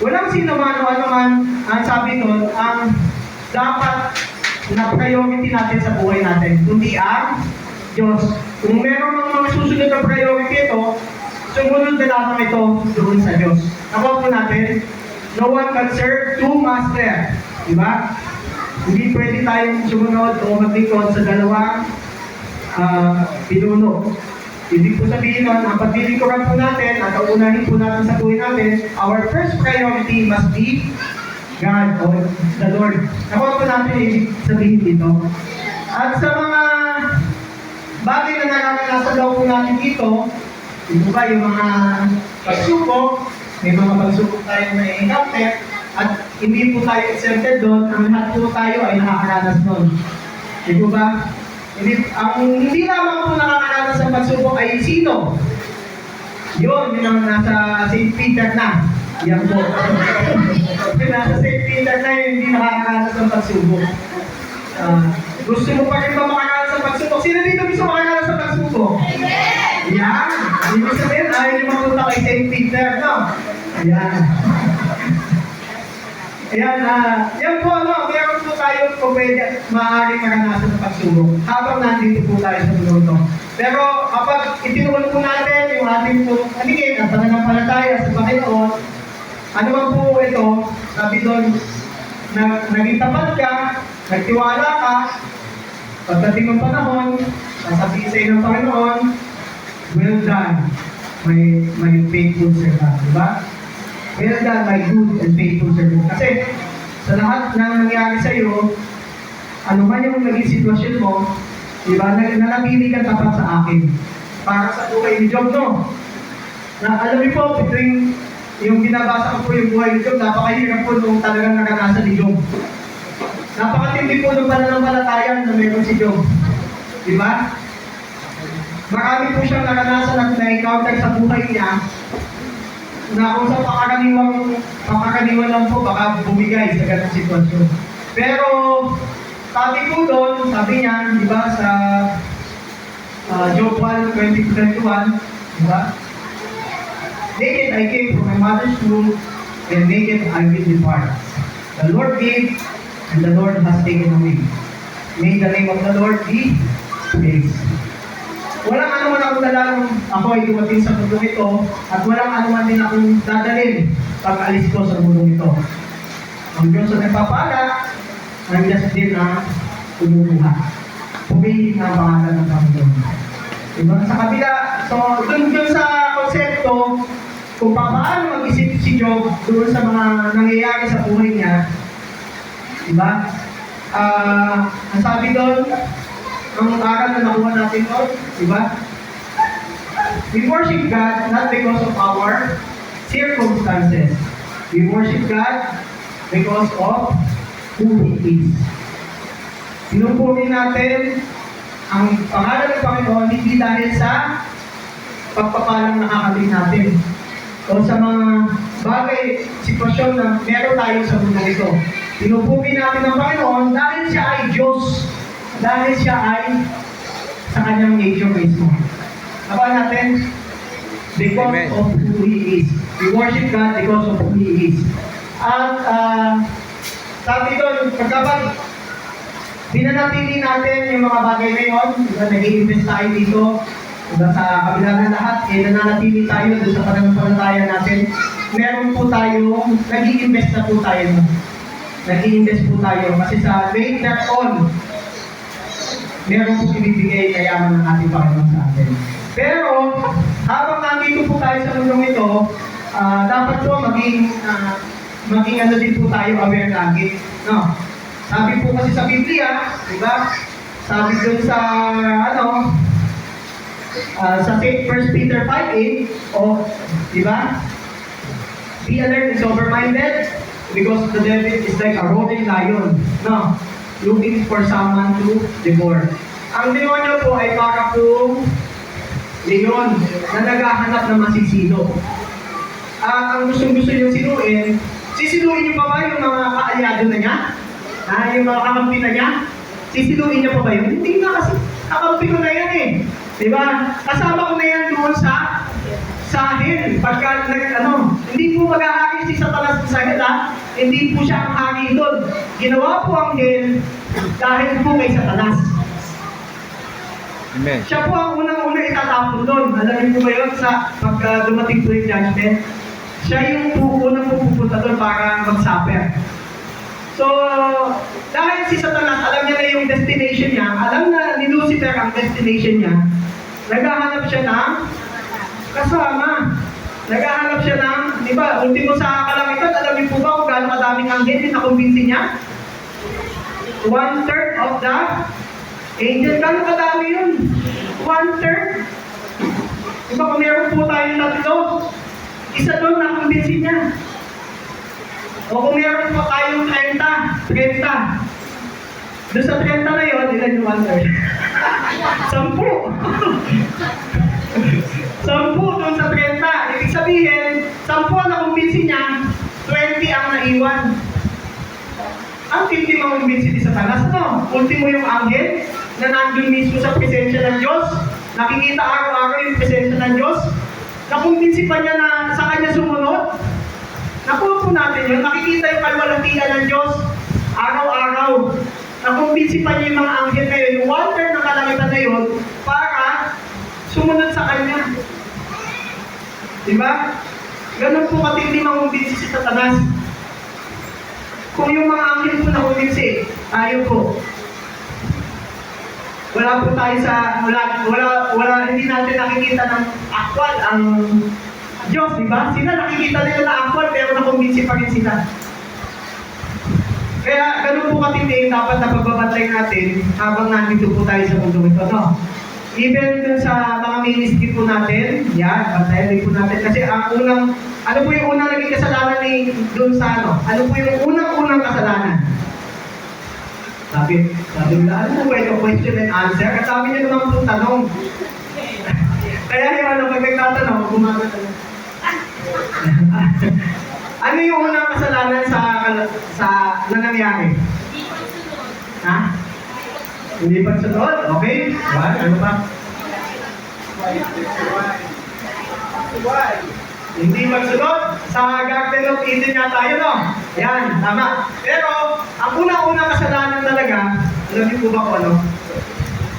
walang sino man o ano man ang sabi nun, ang dapat priority natin sa buhay natin, kundi ang Diyos. Kung meron mga susunod na priority ito, sumunod na lamang ito doon sa Diyos. Nakuha po natin, no one can serve two masters. Diba? Hindi pwede tayong sumunod o maglingkod sa dalawang pinuno. Ibig po sabihin nun, ang paglilingkuran po natin at ang unahin po natin sa buhay natin, our first priority must be God or the Lord. Nakuha po natin ibig sabihin dito. At sa mga bagay na nakakalasan daw po natin dito, ito ba yung mga pagsubok, may mga pagsubok tayo na i-encounter, at hindi po tayo exempted doon, ang lahat po tayo ay nakakaranas doon. Ito ba? Hindi lamang po nakakaranas ng pagsubok ay sino? Yun ang nasa St. Peter na. Yan po. Nasa St. Peter na yun, hindi nakakaranas ng pagsubok. Gusto mo pa rin ba makakaranas ng pagsubok? Sino dito gusto makakaranas ng pagsubok? Yan. Ibig sabihin, ayaw niyo mapunta kay St. Peter, no? Yan. Ayan, yan po, meron po tayo kung pwede maaaring maranasan ng pagsubok habang nandito po tayo sa mundo. Pero kapag itinulong po natin yung ating po kanigin at pananampalataya sa Panginoon, ano man po ito, sabi doon, naging tapat ka, nagtiwala ka, pagdating ng panahon, sasabihin sa ng Panginoon, well done, my faithful servant, diba? Well done, my good and faithful servant. Kasi sa lahat ng nangyari sa iyo, ano man yung naging sitwasyon mo, diba, nanatili ka tapat sa akin. Para sa buhay ni Job, no? Na alam niyo po, between yung binabasa ko po yung buhay ni Job, napakahirap po nung talagang naranasan ni Job. Napakatindi po nung pananampalataya na meron si Job. Diba? Marami po siyang naranasan at na-encounter sa buhay niya na kung sa pakakaraniwan lang po, baka bumigay sa ganang sitwasyon. Pero, sabi po doon, sabi niya, di ba, sa Job 1:20-21, di ba? Naked I came from my mother's womb, and naked I will depart. The Lord gave, and the Lord has taken away. May the name of the Lord be praised. Walang anuman akong dalang ako ay dumating sa mundo ito at walang anuman din akong dadalhin pag alis ko sa mundo ito. Ang Diyos ang nagpapala, ang Diyos din ang tumubuha. Pumili na ang pangalan ng Panginoon. Diba? Sa kabila, so dun sa konsepto, kung paano mag-isip si Job doon sa mga nangyayari sa buhay niya, diba? Ang sabi doon, ang aral na nakuha natin doon, diba? We worship God not because of our circumstances. We worship God because of who He is. Pinupuri natin ang pangalan ng Panginoon hindi dahil sa pagpapalang nakakabing natin o sa mga bagay, sitwasyon na meron tayo sa mundo ito. Pinupuri natin ang Panginoon dahil siya ay Diyos. Dahil siya ay sa kanyang nature mismo. Nakuha natin? Because Amen. of who He is. We worship God because of who He is. At sabi doon, pagkabag, pinanatili natin yung mga bagay na yun, nag-i-invest tayo dito, sa kabila ng lahat, nananatili tayo doon sa pananampalataya natin. Meron po tayo, nag-i-invest na po tayo. Nag-i-invest po tayo kasi sa later on, meron po ibibigay kayaman ng ating Panginoon sa atin. Pero, habang nandito po tayo sa mundong ito, dapat po maging ano din po tayo aware lagi. No? Sabi po kasi sa Biblia, di ba? Sabi dun sa, sa 1 Peter 5:8, di ba? Be alert and sober-minded because the devil is like a roaring lion. No? Looking for someone to devour. Ang demonyo po ay para po leon na naghahanap ng masisino. Ang gusto niyong sinuin, sisinuin niyo pa ba yung mga kaalyado na niya? Yung mga kakampi na niya? Sisinuin niyo pa ba yun? Hindi na kasi kakampi ko na yan eh. Diba? Kasama ko na yan doon sa sahil. Pagka hindi po mag-ahari hari si Satanas sa hela, hindi po siya ang hari doon. Ginawa po ang hell dahil po kay Satanas. Amen. Siya po ang unang-una itatapon doon. Alam niyo po ba yun sa pagka dumating po yung judgment? Siya yung unang pupunta doon para mag-suffer. So, dahil si Satanas, alam niya na yung destination niya, alam na ni Lucifer ang destination niya, naghahanap siya ng kasama. Naghahanap siya ng, di ba, ultimo sa kalangitan, alam niyo po ba kung gaano kadaming anghel yung nakumbinsi niya? 1/3 of the angel. Gaano kadami yun? 1/3. Di ba, kung meron po tayong tatlo, isa doon nakumbinsi niya. O kung meron po tayong 30. Doon sa 30 na yun, ilan yung 1/3? 10. 10 doon sa 30. Ibig sabihin, 10 ang nakumbinsi niya, 20 ang naiwan. Ang tindi makumbinsi ni Satanas, no? Ultimo yung anghel na nandun mismo sa presensya ng Diyos. Nakikita araw-araw yung presensya ng Diyos. Nakumbinsi pa niya na sa kanya sumunod. Nakuha po natin yun. Nakikita yung kalwalatian ng Diyos araw-araw. Nakumbinsi pa niya yung mga anghel na yun, yung 1/3 ng kalangitan na yun, para sumunod sa kanya. Diba? Ganun po katindi makumbinsi si Satanas. Kung yung mga anghel po nakumbinsi, tayo po. Wala po tayo sa, hindi natin nakikita ng akwal ang Diyos, di ba? Sila nakikita nila na akwal, pero nakumbinsi pa rin sila. Kaya ganun po katindi, dapat na pagbabantay natin habang nandito po tayo sa mundo ito, no? Even dun sa mga ministry po natin, yan, bantayan din po natin. Kasi ang unang, ano po yung unang naging kasalanan ni dun sa ano? Ano po yung unang kasalanan? Sabi nila, ano po ito, question and answer? At sabi niya naman po tanong. Kaya yung ano, pag nagtatanong, gumagano. Ano yung unang kasalanan sa nangyayari? Ha? Hindi pagsunod? Okay? Ano pa? Hindi pagsunod? Sa Garden of Eden nga tayo, no? Yan, tama. Pero, ang unang-unang kasalanan talaga, alam niyo po ba kung ano?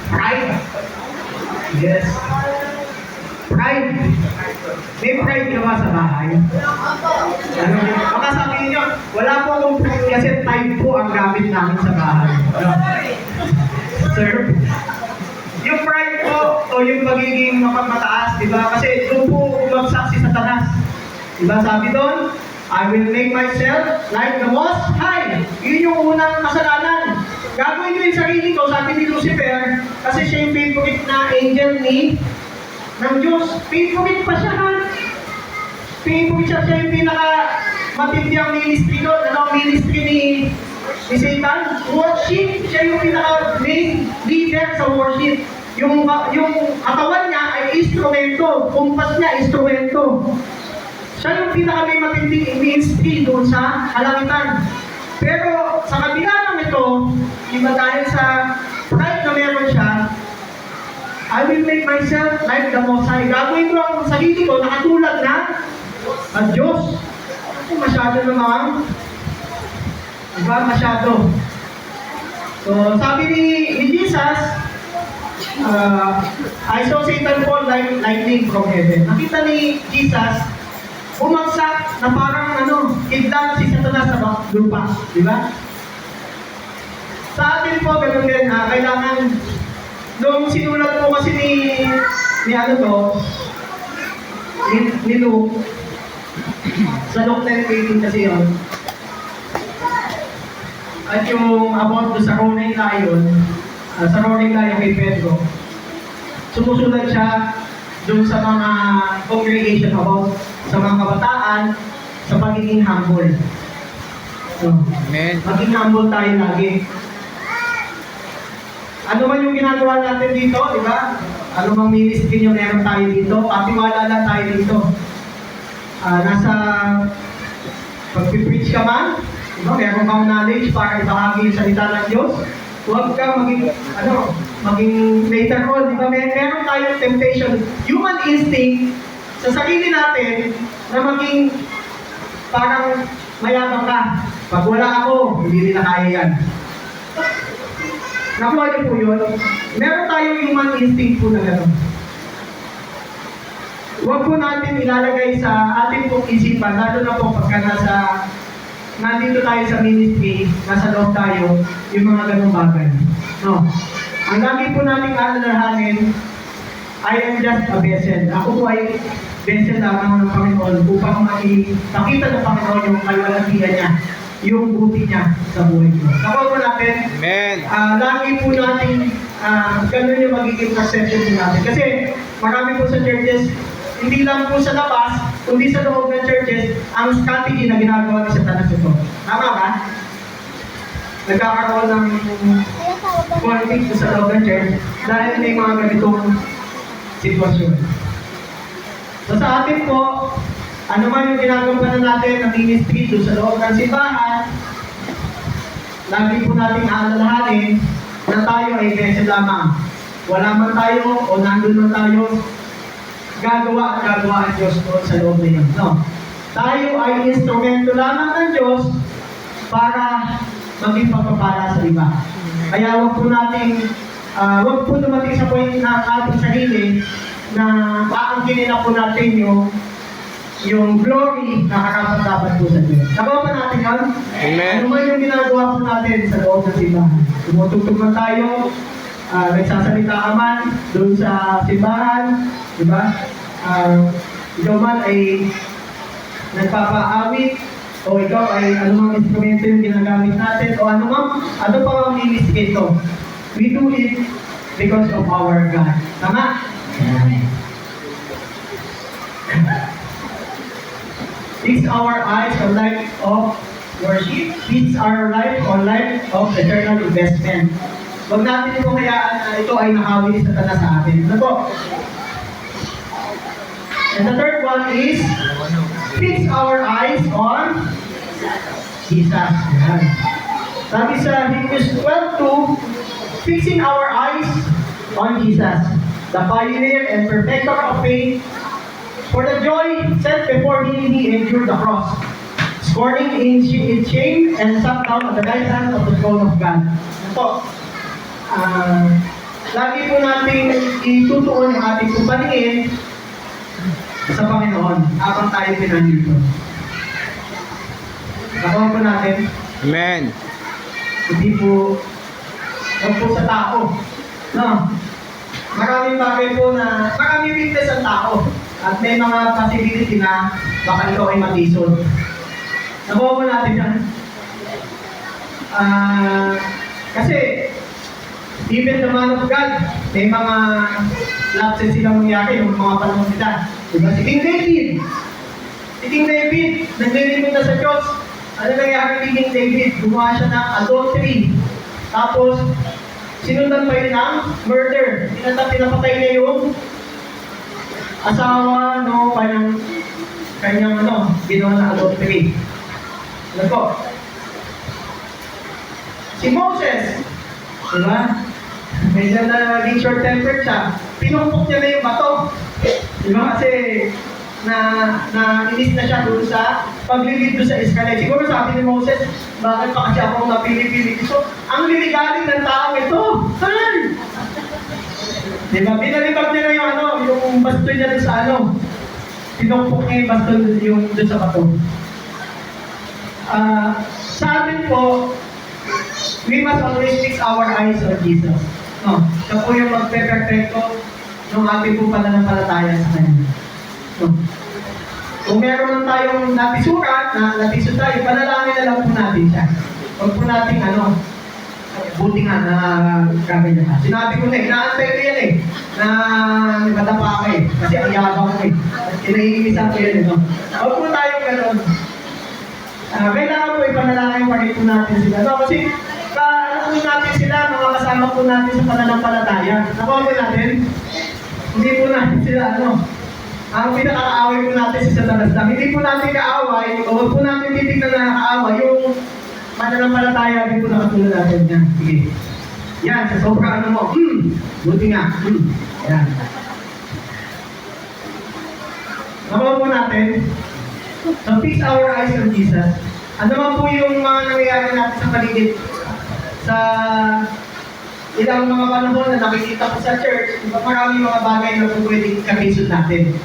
Pride. Yes. Pride. May pride ka ba sa bahay? Ano yun? Baka sabihin niyo, wala po akong pride kasi time po ang gamit namin sa bahay. Ano? Sir? Yung pride po, o yung pagiging mapagmataas, di ba? Kasi doon po umagsak si Satanas. Di ba sabi doon, I will make myself like the Most High. Yun yung unang kasalanan. Gagawin ko yung sarili ko, sabi ni Lucifer, kasi siya yung favorite na angel ng Diyos. Favorite pa siya, ha? Favorite siya yung pinaka matindiyang ministry doon. Ano ang ministry ni Satan? Worship. Siya yung pinaka main leader sa worship. Yung katawan niya ay instrumento. Kumpas niya, instrumento. Siya yung pinaka may matinding ministry doon sa kalangitan. Pero sa kabila ng ito, iba dahil sa pride na meron siya, I will make myself like the Most High. Gagawin ko ang sarili ko nakatulad na ang Diyos. Masyado namang, diba? Masyado. So, sabi ni Jesus, I saw Satan fall like lightning from heaven. Nakita ni Jesus, bumagsak na parang kidlat si Satanas sa lupa. Diba? Sa atin po, ganun din, kailangan, nung sinulat po kasi ni Luke, sa Luke 10:18 kasi yun, at yung about sa roaring lion, sa roaring lion kay Pedro, sumusulat siya dun sa mga congregation about sa mga kabataan sa pagiging humble. So, Amen. maging humble tayo lagi. Ano man yung ginagawa natin dito, di ba? Ano mang ministry nyo meron tayo dito, patiwala lang tayo dito. Nasa pag-preach ka man, di ba? Meron kang knowledge para ibahagi yung salita ng Diyos. Huwag ka maging later on, di ba? Meron tayong temptation, human instinct sa sarili natin na maging parang mayabang ka. Pag wala ako, hindi nila kaya yan. Nakuha niyo po yun? Meron tayong human instinct po na gano'n. Huwag po natin ilalagay sa ating pong isipan, lalo na po pagka nandito tayo sa ministry, nasa loob tayo, yung mga ganong bagay. No. Ang lagi po nating alalahanin, I am just a vessel. Ako po ay vessel lamang ng Panginoon upang makita ng Panginoon yung kalwalatian niya, yung buti niya sa buhay ko. Nakuha po natin, Amen. lagi po natin ganun yung magiging perception po natin. Kasi marami po sa churches, hindi lang po sa labas, kundi sa loob ng churches, ang strategy na ginagawa ni Satanas ito. Tama ba? Nagkakaroon ng conflict sa loob ng church dahil may mga ganitong sitwasyon. So sa atin po, ano man yung ginagawa natin ng ministry doon sa loob ng simbahan, lagi po natin aalalahanin na tayo ay vessel lamang. Wala man tayo o nandun man tayo, gagawa ang Diyos doon sa loob na yun. No? Tayo ay instrumento lamang ng Diyos para maging pagpapala sa iba. Kaya huwag po dumating sa point na ating sarili na paangkinin na po natin yung glory na karapat-dapat po sa Diyos. Nagawa pa natin yun? Amen. Ano man yung ginagawa po natin sa loob ng simbahan? Tumutugtog man tayo, nagsasalita ka man doon sa simbahan, di ba? Ikaw man ay nagpapaawit, o ikaw ay anumang instrumento yung ginagamit natin, o ano pa ang ministry ito. We do it because of our God. Tama? Fix our eyes on life of worship. Fix our life on life of eternal investment. Huwag natin ito hayaan na ito ay nakawi sa Satanas sa atin. Ano po? And the third one is fix our eyes on Jesus. Yan. Sabi sa Hebrews 12:2, fixing our eyes on Jesus, the pioneer and perfecter of faith, for the joy set before him, he endured the cross, scorning its shame, and sat down at the right hand of the throne of God. Yan po. Lagi po natin itutuon yung ating paningin sa Panginoon habang tayo pinandito. Nakuha po natin. Amen. Hindi po sa tao. No? Maraming bagay po na maraming weakness ang tao at may mga possibility na baka ikaw ay matisod. Nakuha po natin yan. Kasi even the man of God, may mga lapses silang nangyari ng mga panahon nila. Diba? Si King David, naglilingkod na sa Diyos. Ano nangyari kay King David? Gumawa siya ng adultery. Tapos, sinundan pa yun ng murder. Pinapatay niya yung asawa, no, kanyang ginawa na adultery. Ano po? Si Moses, diba? Medyo naging short-tempered siya. Pinumpok niya na yung bato. Diba? Kasi inis na siya doon sa paglilid doon sa Israel. Siguro sabi ni Moses, bakit pa kasi akong napili-pili dito? Ang liligaling ng tao ito. Saan? Diba? Pinalibag niya na yung baston niya doon sa pinumpok niya yung baston doon sa bato. Sa atin po, we must always fix our eyes on Jesus. No, siya po yung magpe-perfecto ng ating po pananampalataya sa Kanya. No. Kung meron man tayong natisura, natisod tayo, panalangin na lang po natin siya. Huwag po natin buti nga na gaganyan ka. Sinabi ko na inaantay ko yan na matapa ka kasi ang yabang ko kinaiinisan ko yan no. Huwag po tayong gano'n. Kailangan po ipanalangin pa rin po natin sila. No? Kasi ano natin sila, mga kasama po natin sa pananampalataya. Nakuha po natin, hindi po natin sila ang pinaka-kaaway po natin si Satanas lang. Hindi po natin kaaway, o huwag po natin titignan na nakaaway, yung pananampalataya din po nakatulad natin yan. Sige. Yan, sa sobrang mo, buti nga. Yan. Nakuha po natin, So, fix our eyes on Jesus. Ano man po yung mga nangyayari natin sa paligid? Sa ilang mga panahon na nakikita ko sa church, iba maraming mga bagay na po pwedeng ikabisod natin.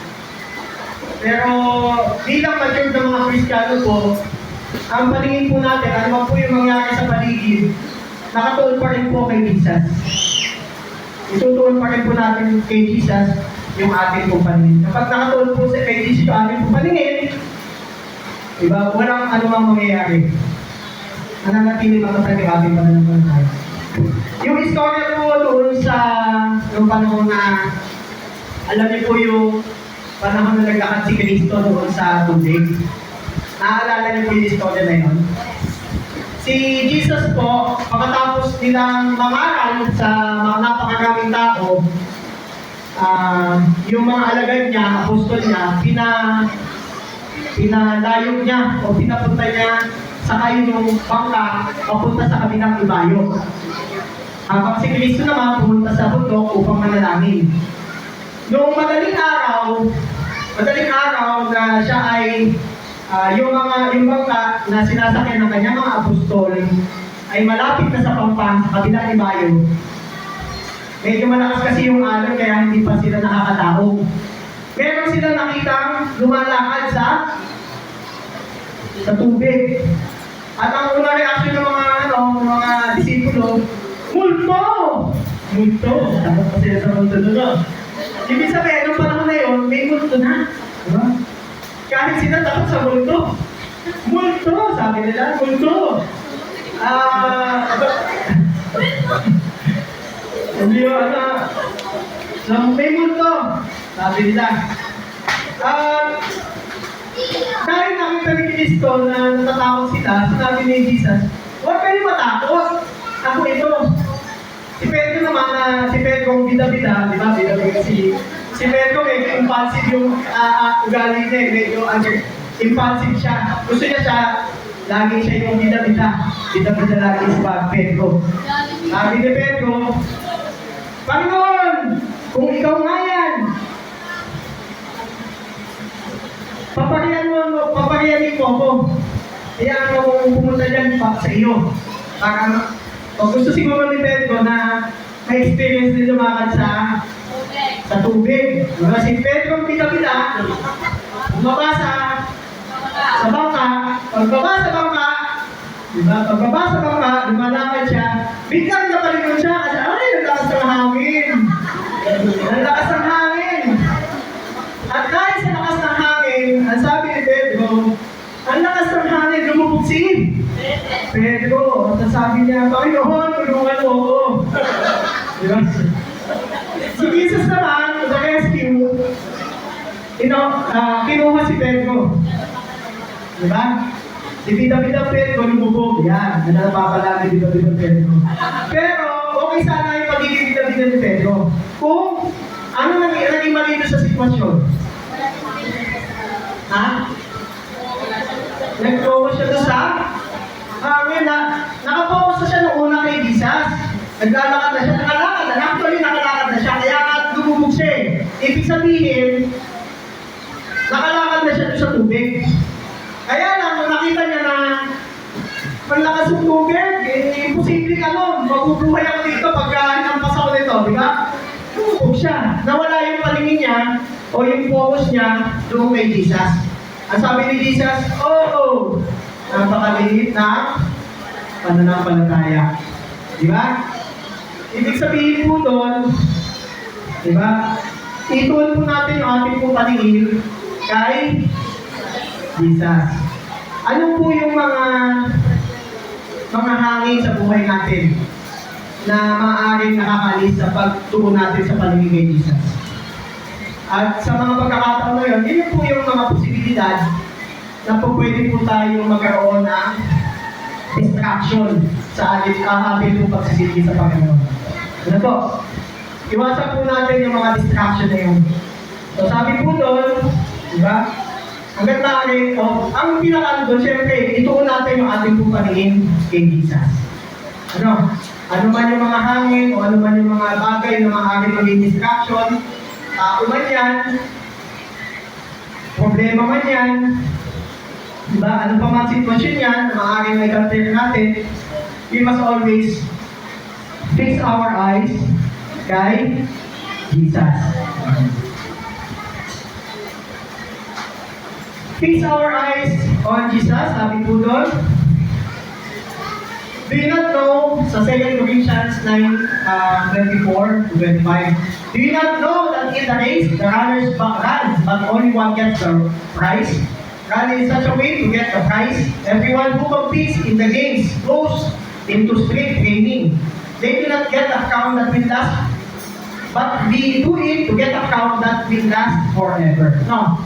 Pero bilang matured ng mga Kristiyano po, ang paningin po natin, ano man po yung mangyari sa paligid, nakatuon pa rin po kay Jesus. Itutuon pa rin po natin kay Jesus yung ating po paningin. Kapag nakatuon po kay Jesus yung ating po paningin, diba, walang ano mang mangyayari. Nananatili lang sa ating pananampalataya. Yung istorya po doon sa yung panahon na alam niyo po yung panahon na naglakad si Kristo doon sa tubig. Naaalala niyo po yung istorya na yun? Si Jesus po, pagkatapos nilang mangaral sa mga napakaraming tao, yung mga alagad niya, apostol niya, pinalayog niya o pinapunta niya sa kayo yung bangka papunta sa kabilang ibayo. Habang si Kristo naman pumunta sa bundok upang manalangin. Noong madaling araw na siya ay yung bangka na sinasakyan ng kanyang mga apostol ay malapit na sa pampang sa kabilang ibayo. Medyo malakas kasi yung alon kaya hindi pa sila nakakatao. Meron sila nakitang lumalakad sa tubig. At ang unang reaksyon ng mga disipulo, multo! Multo! Dapat pa sila sa multo doon. Ibig sabihin, nung panahon na yun, may multo na. Diba? Kahit sila takot sa multo. Multo! Sabi nila, multo! Hindi yun, may multo! Sabi nila. Dahil nakita ni Kristo na natatakot sila, sinabi ni Jesus, huwag kayo matakot. Ako ito. Si Pedro naman, si Pedro ang bida-bida, di ba? Bida-bida si Pedro, medyo impulsive yung ugali niya, medyo impulsive siya. Gusto niya lagi siya yung bida-bida. Bida-bida lagi si Pedro. Sabi ni Pedro, Panginoon, kung ikaw nga yan, papariyanin mo ako. Kaya ako pumunta dyan pa sa iyo. Para, o gusto siguro ni Pedro na may experience din lumakad sa tubig. Diba? Si Pedro ang pita-pita, bumaba sa bangka. Pagbaba sa bangka, diba? Pagbaba sa bangka, lumalakad siya. Biglang napalingon siya kasi, ay, ang lakas ng hangin. Ang lakas ng hangin. At dahil sa lakas ng hangin, ang sabi ni Pedro, ang lakas ng hangin, lumubog si Pedro. At sabi niya, Panginoon, tulungan mo ako. Diba? Si Jesus naman, the rescue, kinuha si Pedro. Diba? Si bida-bida Pedro, lumubog. Yan, napapala ni bida-bida Pedro. Pero, okay sana yung pagiging bida-bida ni Pedro. Kung ano naging mali sa sitwasyon? Ha? Nag-focus siya doon sa hangin na nakapokus na siya noong una kay Jesus. Naglalakad na siya, actually nakalakad na siya, kaya nga lumubog siya eh. Ibig sabihin, nakalakad na siya doon sa tubig. Kaya lang, nung nakita niya na panlakas yung tubig, imposible ka nun. Mabubuhay ako dito pagka hinampas ako nito, di ba? Lumubog siya. Nawala yung paningin niya o yung focus niya doon kay Jesus. Ang sabi ni Jesus, napakaliit na pananampalataya. Di ba? Ibig sabihin po doon, di ba? Ituon po natin yung ating po paningin kay Jesus. Ano po yung mga hangin sa buhay natin na maaaring nakakalis sa pagtuon natin sa paningin kay Jesus? At sa mga pagkakataon na yun, yun po yung mga posibilidad na po pwede po tayo magkaroon ng distraction sa ating po pagsisilbi sa Panginoon. Ano po? Iwasan po natin yung mga distraction na yun. So sabi po doon, di ba? Hanggang natin, ang pinaka doon, siyempre, ituon natin yung ating po paningin kay Jesus. Ano man yung mga hangin o ano man yung mga bagay na maaaring maging distraction, tao man yan, problema man yan, Diba? Ano pa man sitwasyon yan, na maaaring may counter natin, we must always fix our eyes kay Jesus. Fix our eyes on Jesus, sabi po doon. Do you not know, sa 2 Corinthians 9:24-25, do you not know that in the race, the runners run, but only one gets the prize? Run in such a way to get the prize. Everyone who competes in the games goes into strict training. They do not get a crown that will last, but we do it to get a crown that will last forever. No?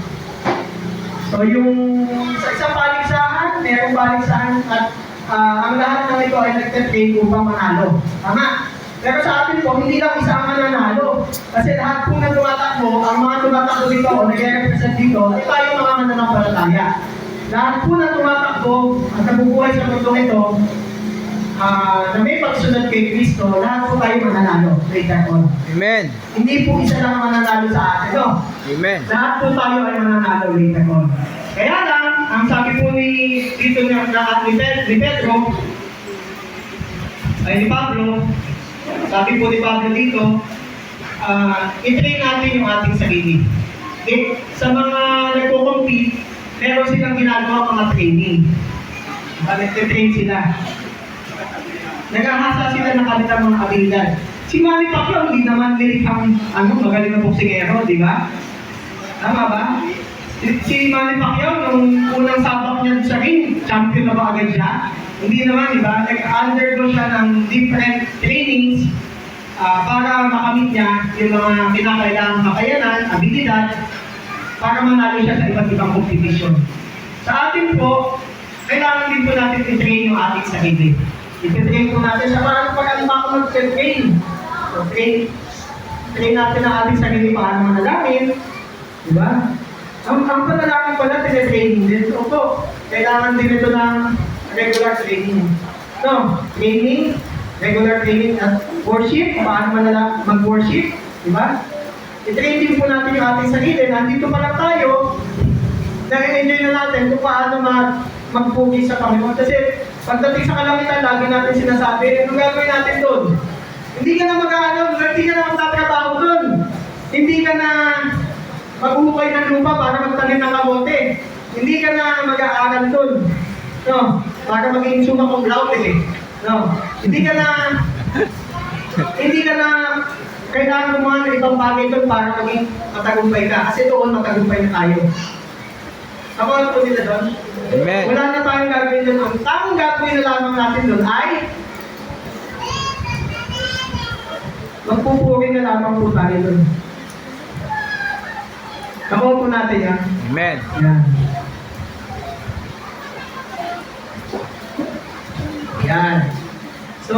So yung sa isang paligsahan, mayroong paligsahan at ang lahat ng ito ay nagte-train upang manalo. Tama? Pero sa atin po, hindi lang isa ang mananalo. Kasi lahat po na tumatakbo, ang mga tumatakbo dito o nag-represent dito, ay tayo mga mananampalataya. Lahat po na tumatakbo at nabubuhay sa mundo ito, na may pagsunod kay Kristo, lahat po tayo mananalo. Later on. Amen. Hindi po isa lang ang mananalo sa atin. No? Amen. Lahat po tayo ay mananalo later on. Kaya lang, ang sabi po dito ni Pedro, ay ni Pablo, sabi po ni Pablo dito, i-train natin yung ating sarili. Okay? Sa mga nagko-compete, meron silang ginagawa mga training. Nag-train sila. Naghahasa sila ng kanilang mga abilidad. Si Manny Pacquiao, hindi naman nilithang magaling na boksingero, di ba? Tama ba? Si Manny Pacquiao, nung unang sabak niya sa ring, champion na ba agad siya? Hindi naman, di ba? Nag-undergo siya ng different trainings para makamit niya yung mga kinakailangang kakayanan, abilidad, para manalo siya sa iba't ibang competition. Sa atin po, kailangan din po natin i-train yung ating sarili. I-train po natin siya para pag-alima ko mag-train. So, train natin ang ating sarili paano manalangin. Di ba? Ang panalangin pala, tine-training din. So, kailangan din ito ng regular training. No, training, regular training at worship, paano mag-worship. Di ba? I-train din po natin yung ating sarili. Nandito pa lang tayo, na-enjoy na natin kung paano magpugi sa Panginoon. Kasi pagdating sa kalangitan, lagi natin sinasabi, ano gagawin natin doon? Hindi ka na hindi ka na magtatrabaho doon. Hindi ka na maghukay ng lupa para magtanim ng kamote. Hindi ka na mag-aaral doon. No, para maging summa cum laude. No, hindi ka na kailangan gumawa ng ibang bagay doon para maging matagumpay ka. Kasi doon matagumpay na tayo. Ako po nila doon. Amen. Wala na tayong gagawin doon. Ang tamang gagawin na lamang natin doon ay magpupuri na lamang po tayo doon. Ako po natin yan. Amen. Yan. Yan. So,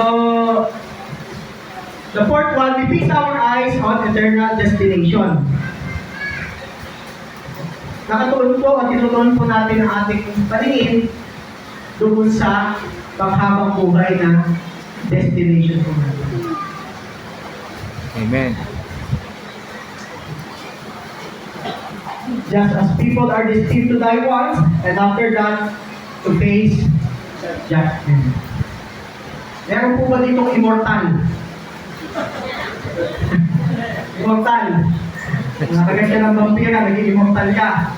the fourth one, we fix our eyes on eternal destination. Nakatuon po at tinutuon po natin ang ating paningin doon sa panghabang buhay na destination po natin. Amen. Just as people are destined to die once, and after that, to face judgment. Meron po ba ditong immortal? Immortal. Nakagad ka ng vampira, naging immortal ka.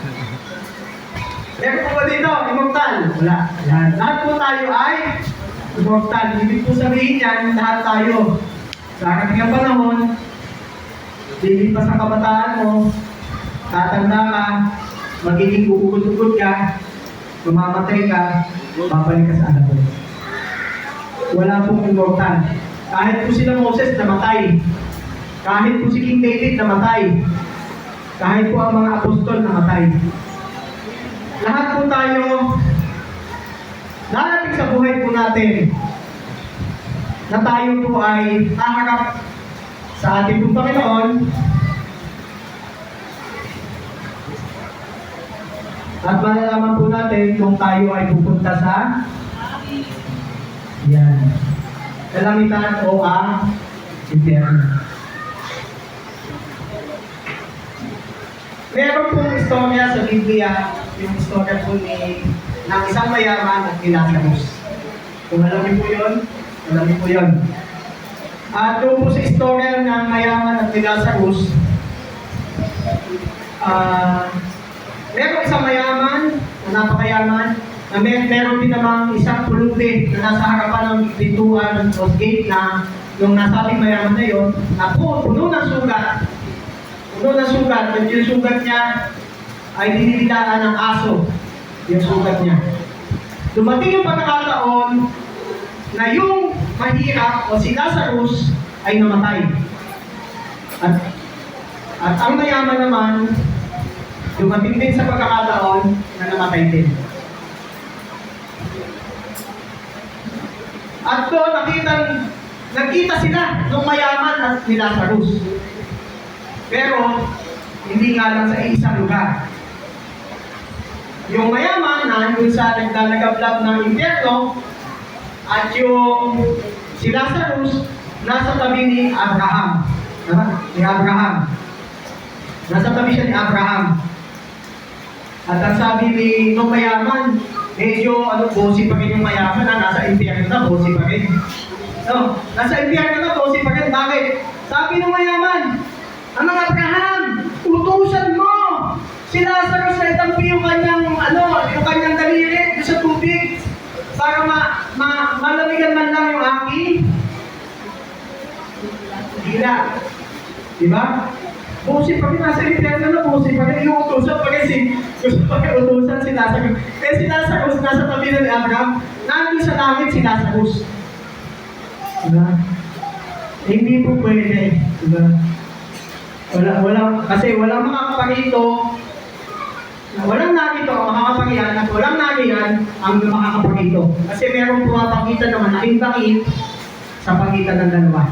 Meron po ba dito? Immortal? Wala. Yan. Lahat po tayo ay immortal. Ibig po sabihin yan, lahat tayo. Sa kanyang panahon, lilipas ang kabataan mo, tatanda ka, magiging gugugod-ugod ka, mamamatay ka, babalik ka sa anak mo. Wala pong immortal. Kahit po sila Moses namatay, kahit po si King David namatay, kahit po ang mga apostol namatay. Lahat po tayo, darating sa buhay po natin, na tayo po ay haharap sa ating pong Panginoon, at malalaman po natin kung tayo ay pupunta sa kalamitan o ang impyerno. Meron pong istorya sa Biblia, yung istorya po ni ng isang mayaman at ni Lazarus. Kung alam niyo po yun, alam niyo po yun. At doon po sa istorya ng mayaman at ni Lazarus, meron isang mayaman na napakayaman, na meron din namang isang pulubi na nasa harapan ng pintuan o gate na yung nasabing mayaman na yun, na puno ng sugat. Puno ng sugat, at yung sugat niya ay dinidilaan ng aso, yung sugat niya. Dumating yung pagkakataon na yung mahirap o si Lazarus ay namatay. At ang mayaman naman, dumating din sa pagkakataon na namatay din. At doon nagkita sila ng mayaman at ni Lazarus. Pero, hindi nga lang sa isang lugar. Yung mayaman na yung sa naglalagablab ng impyerno, at yung si Lazarus nasa tabi ni Abraham. Ni Abraham. Nasa tabi siya ni Abraham. At ang sabi ni nung mayaman, medyo bossy pa rin yung mayaman na nasa impyerno na, bossy pa rin. No, nasa impyerno na, bossy pa rin. Bakit? Sabi ng mayaman, Amang Abraham, utusan mo si Lazarus na itampi yung kanyang, yung kanyang daliri sa tubig para malamigan man lang yung aking dila. Diba? Busi pa rin, nasa impyerno na, busi pa rin, inuutusan pa rin gusto pa rin utusan si Lazarus. Kaya si Lazarus nasa tabi ng Abraham, nandun sa langit si Lazarus. Diba? Hindi po pwede. Diba? Kasi walang makakaparito, walang narito ang makakapagian at walang nariyan ang makakaparito. Kasi meron pumapagitan naman aking bangin sa pagitan ng dalawa.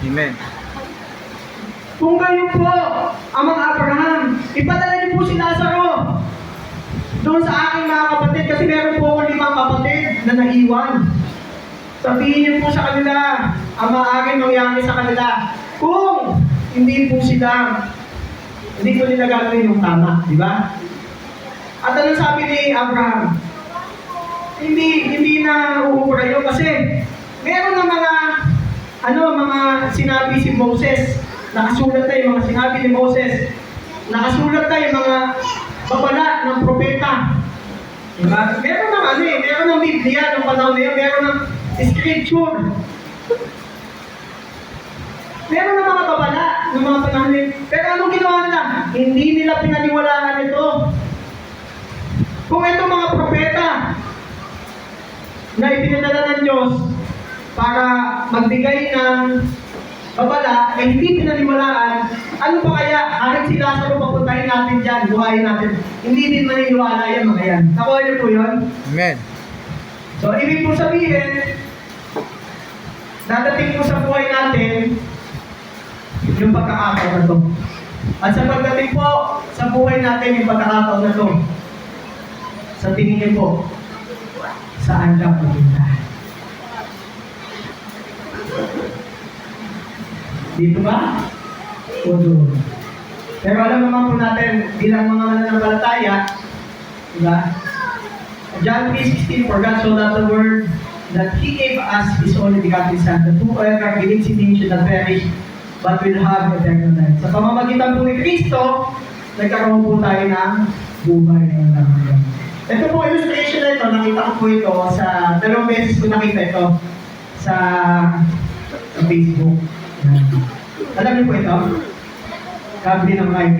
Amen. Kung kayo po, Amang Abraham, ipadala niyo po si Lazaro doon sa aking mga kapatid kasi meron po akong 5 kapatid na naiwan. Sabihin niyo po sa kanila ang maaaring mangyari sa kanila. Kung hindi po hindi ko nila gagawin yung tama, di ba? At ano sabi ni Abraham? Hindi na uubra yun kasi meron na mga sinabi si Moses. Nakasulat na yung mga sinabi ni Moses. Nakasulat na yung mga babala ng propeta. Diba? Meron ng Biblia ng panahon na yun. Meron ng scripture. Meron ng mga babala ng mga panahon na yun. Pero anong ginawa nila? Hindi nila pinaniwalaan ito. Kung itong mga propeta na ipinadala ng Diyos para magbigay ng babala, hindi pinaniwalaan, ano pa kaya, kahit si Lazaro papuntahin natin dyan, buhayin natin, hindi din maniniwala yan mga yan. Nakuha niyo po yun? Amen. So, ibig po sabihin, dadating po sa buhay natin, yung pagkakataon na to. At sa pagdating po sa buhay natin, yung pagkakataon na to, sa tingin niyo po, saan ka pupunta? Dito ba? O doon? Pero alam naman po natin, bilang mga mananampalataya, diba? John 3:16, for God so loved the world that He gave us His only begotten Son, that whoever believes in Him should not perish, but will have eternal life. Sa pamamagitan po ni Kristo, nagkaroon po tayo ng buhay ng langit. Ito po illustration na ito, nakita ko po ito sa 2 beses ko nakita ito sa Facebook. Alam niyo po ito? Kabli ng mic.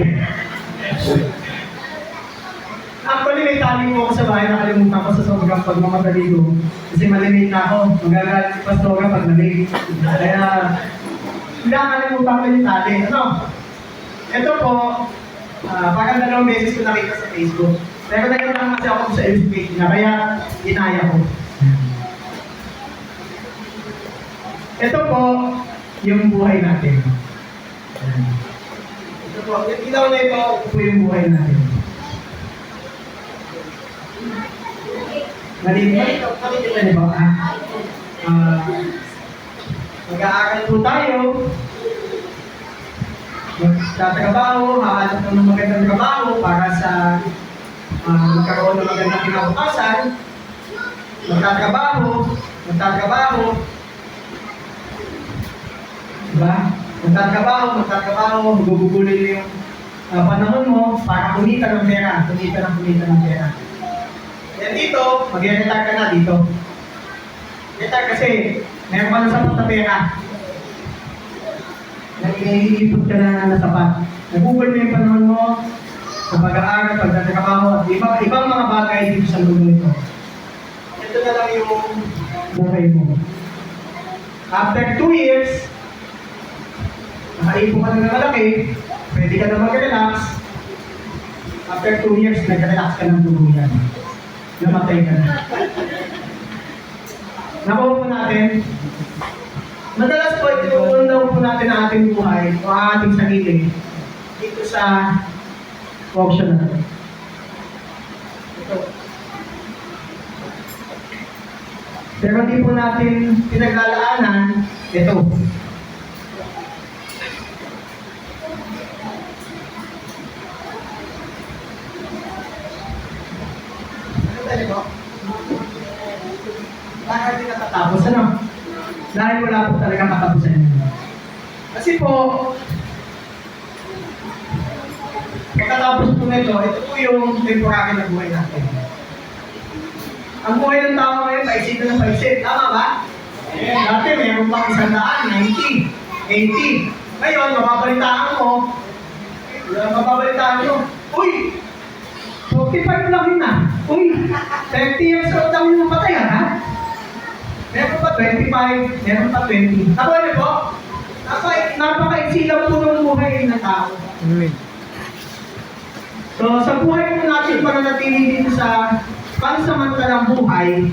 Actually, may taling mo ako sa bahay, nakalimutan ko sa sobrang pagmamadali ko. Kasi malamig na ako, magagalit si Pastora pag malamig. Kaya, nakalimutan ko yung tali. Ito po, parang 2 beses ko nakita sa Facebook. Pero nagkakaroon kasi ako sa Facebook na, kaya inaya ko. Ito po, yung buhay natin. Ito po, ilaw na ito po yung buhay natin. Maliit, nakikita niyo ba? Mag-aaral po tayo. Magtatrabaho, hahanap ng magandang trabaho para sa magkaroon ng magandang kinabukasan, magtatrabaho, diba? Magtatrabaho, gugugulin mo yung panahon mo para kumita ng pera. Yan dito, mag-retire ka na dito. Retire kasi, meron ka na sapat na pera. Nag-iipot ka na sapat. Nagugol mo yung panahon mo sa pag-aaral, pagtatrabaho, at ibang mga bagay dito sa mundo ito. Ito na lang yung buhay mo. After 2 years, nakaipo ka na ng malaki, pwede ka na mag-relax. After 2 years, nag-relax ka ng tuluyan. Namatay ka na. Nakuha po natin, madalas po, tinuunlaw po natin ang ating buhay o ang ating sarili dito sa auction natin. Ito. Pero hindi po natin pinaglalaanan, ito. Bakit hindi natatapos, ano? Dahil wala po talaga katapusan yun. Kasi po, pagkatapos po nito, ito po yung temporary na buhay natin. Ang buhay ng tao ngayon, paisip na ng paisip. Tama ba? Dati mayroon pang 100, 90, 80. Ngayon, mababalitaan mo, uy! 45 lang yun na. Uy, 30 years old lang yung napatay, ha? Meron pa 25, meron pa 20. Ako ano po? Napaka-iksi lang po ng buhay ng tao. Amen. So, sa buhay po natin pananatili dito sa pansamantalang buhay,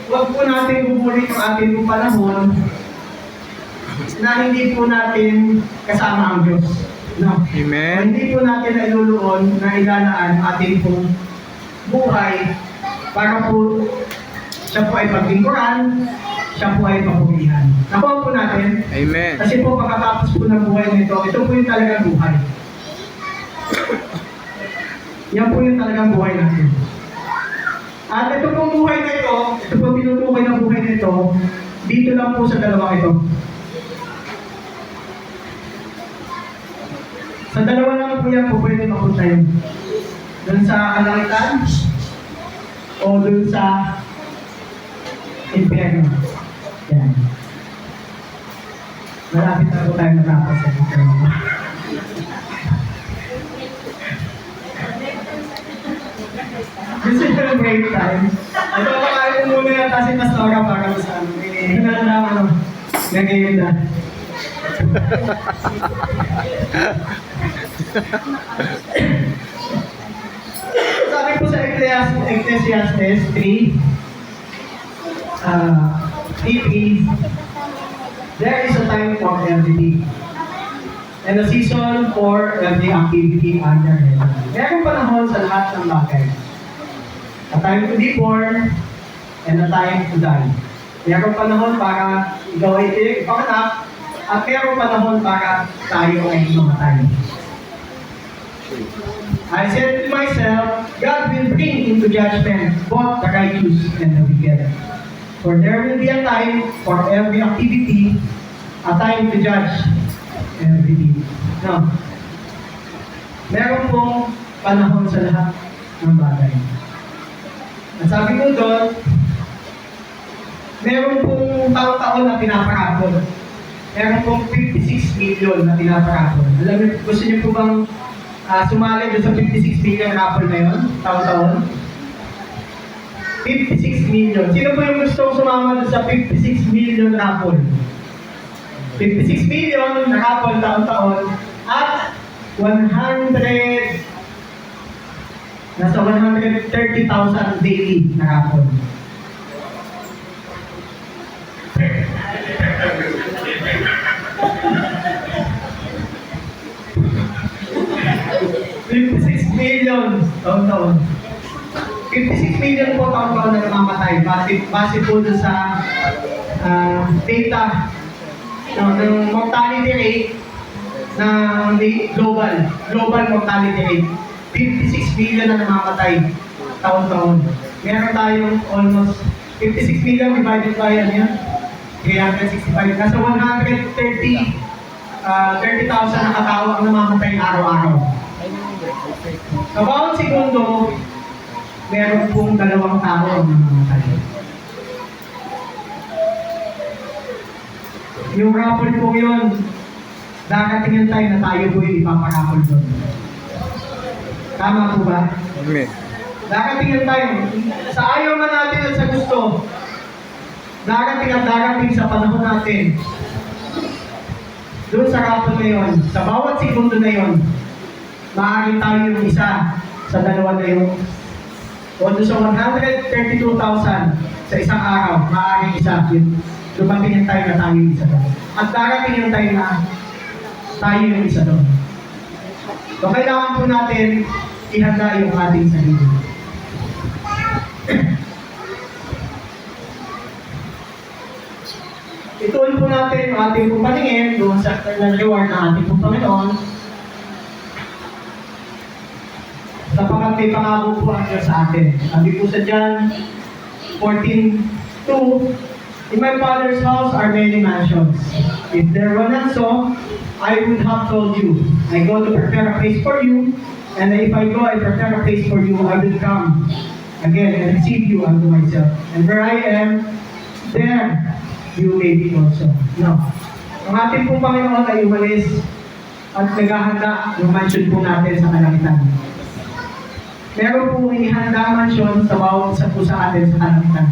huwag po natin gugulit ang ating panahon na hindi po natin kasama ang Diyos. No? Amen. Hindi po natin nailuluon na ilalaan ang ating pong buhay para po siya po ay paglingkuran, siya po ay papurihan. Nakuha po natin. Amen. Kasi po pagkatapos po ng buhay nito, ito po yung talagang buhay. Yan po yung talagang buhay natin. At ito pong buhay na ito, ito po tinutukoy na buhay na ito, dito lang po sa dalawang ito. Sa dalawa lang po yan po pwede mapunta yun. Doon sa kalangitan o doon sa impyerno. Yan. Malapit na po tayo natapos sa impyerno. Gusto nyo ng break time? Ito makain ko muna yan kasi mas naura para sa ano. Nagayon na. Sabi po sa Ecclesiastes 3, there is a time for everything and a season for every activity under heaven. Merong panahon sa lahat ng bagay. A time to be born and a time to die. Merong panahon para ikaw ay ipanganak at merong panahon para tayo ay mamatay. I said to myself, God will bring into judgment both the righteous and the wicked. For there will be a time for every activity, a time to judge every deed. No. Meron pong panahon sa lahat ng bagay. At sabi ko doon, meron pong taon-taon na pinaparapon. Meron pong 56 million na pinaparapon. Alam niyo, gusto niyo po bang sumali doon sa 56 million raffle na yun, taon-taon? 56 million. Sino po yung gusto sumama doon sa 56 million raffle? 56 million na raffle taon-taon at 130,000 daily na raffle. $56 million taon-taon. 56 million po taon-taon na namamatay. Base po doon sa data ng mortality rate ng global mortality rate. 56 million na namamatay taon-taon. Meron tayong almost 56 million divided by ano yan? 365. Nasa 130,000 na katao ang namamatay araw-araw. Sa bawat segundo, meron pong 2 tao ang namamatay. Yung raffle po yun, darating yung time na tayo po yung ipaparaffle doon. Tama po ba? Amen. Darating yung time, sa ayaw man natin at sa gusto, darating at darating sa panahon natin, doon sa raffle na yun, sa bawat segundo na yun, maaari tayo yung isa sa dalawa na yun. O doon sa 132,000 sa isang araw, maaaring isa yun. Dumating yung time na tayo yung isa doon. At darating yung time na tayo yung isa doon. So kailangan po natin ihanda yung ating sarili. Ituon po natin yung ating pong paningin doon sa eternal reward ng ating pong Panginoon. Sapagkat may pangako po ang Diyos sa atin. Sabi po sa John 14:2, "In my Father's house are many mansions. If there were not so, I would have told you. I go to prepare a place for you, and if I go and prepare a place for you, I will come again and receive you unto myself. And where I am, there you may be also." No. Ang ating pong Panginoon ay umalis at naghahanda ng mansion po natin sa kalangitan. Meron po inihanda mansion sa bawat isa po sa atin sa kalangitan.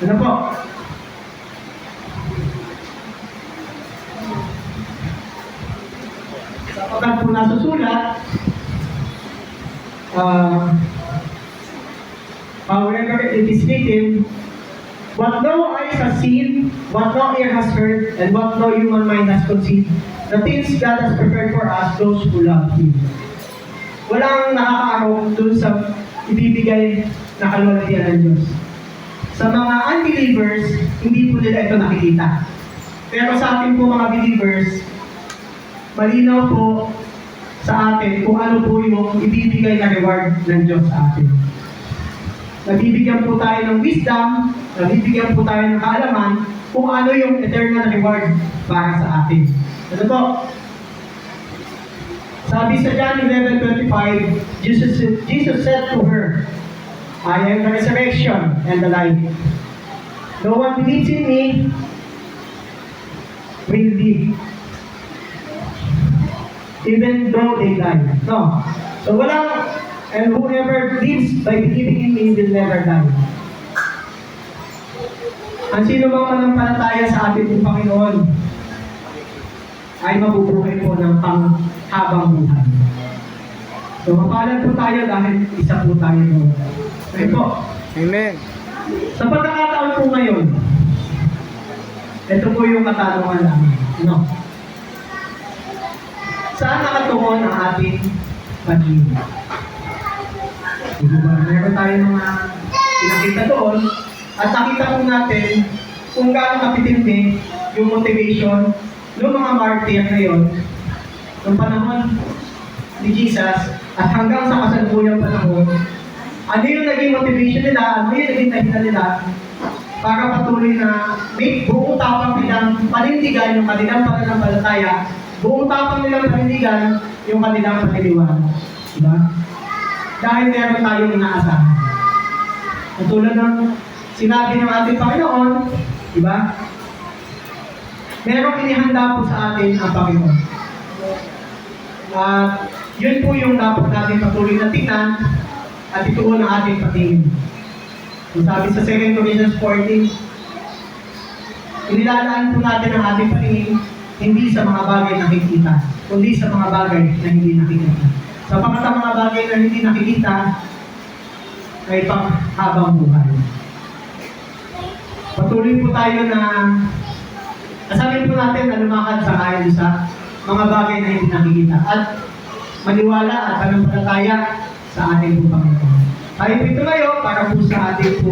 Ano po? Sapagkat po nasusulat, however it is written, "What no eyes has seen, what no ear has heard, and what no human mind has conceived, the things God has prepared for us, those who love Him." Walang nakakaaraw dun sa ibibigay na kalwalhatian ng Diyos. Sa mga unbelievers, hindi po nila ito nakikita. Pero sa ating po mga believers, malinaw po sa atin kung ano po yung ibibigay na reward ng Diyos sa atin. Nabibigyan po tayo ng wisdom, nabibigyan po tayo ng kaalaman kung ano yung eternal reward para sa atin. Ano po? Sabi sa John 11:25, Jesus said to her, "I am the resurrection and the life. No one believes in me will live, even though they die." No. So and whoever lives by believing in me will never die. Ang sino mang manampalataya sa ating Panginoon ay mabubuhay po ng panghabang buhay. So mapalad po tayo dahil isa po tayo doon. Okay po. Amen. Sa pagkakataon po ngayon, ito po yung katanungan namin. No? Saan nakatungon ang ating pag-ibig? Diba? Meron tayo mga pinakita doon at nakita po natin kung gaano kapitindi yung motivation ng mga martyr ngayon ng panahon ni Jesus at hanggang sa kasalukuyang panahon. Ano yung naging motivation nila, ano yung naging dahilan nila para patuloy na may buong tapang nilang panindigan yung kanilang pananampalataya, buong tapang nilang panindigan yung kanilang paniniwala. Diba? Dahil meron tayong inaasahan. Katulad ng sinabi ng ating Panginoon, diba? Merong inihanda po sa atin ang Panginoon. At yun po yung dapat natin patuloy na tingnan at ituon ang ating patingin. So, sabi sa 2 Corinthians 14, inilalaan po natin ang ating patingin hindi sa mga bagay na nakikita, kundi sa mga bagay na hindi nakikita. Sapagkat ang mga bagay na hindi nakikita ay panghabang buhay. Patuloy po tayo na nasabi po natin na lumakad sa kayo sa mga bagay na hindi nakikita at maniwala at panampalataya sa ating Panginoon. Tayo po ito ngayon para po sa ating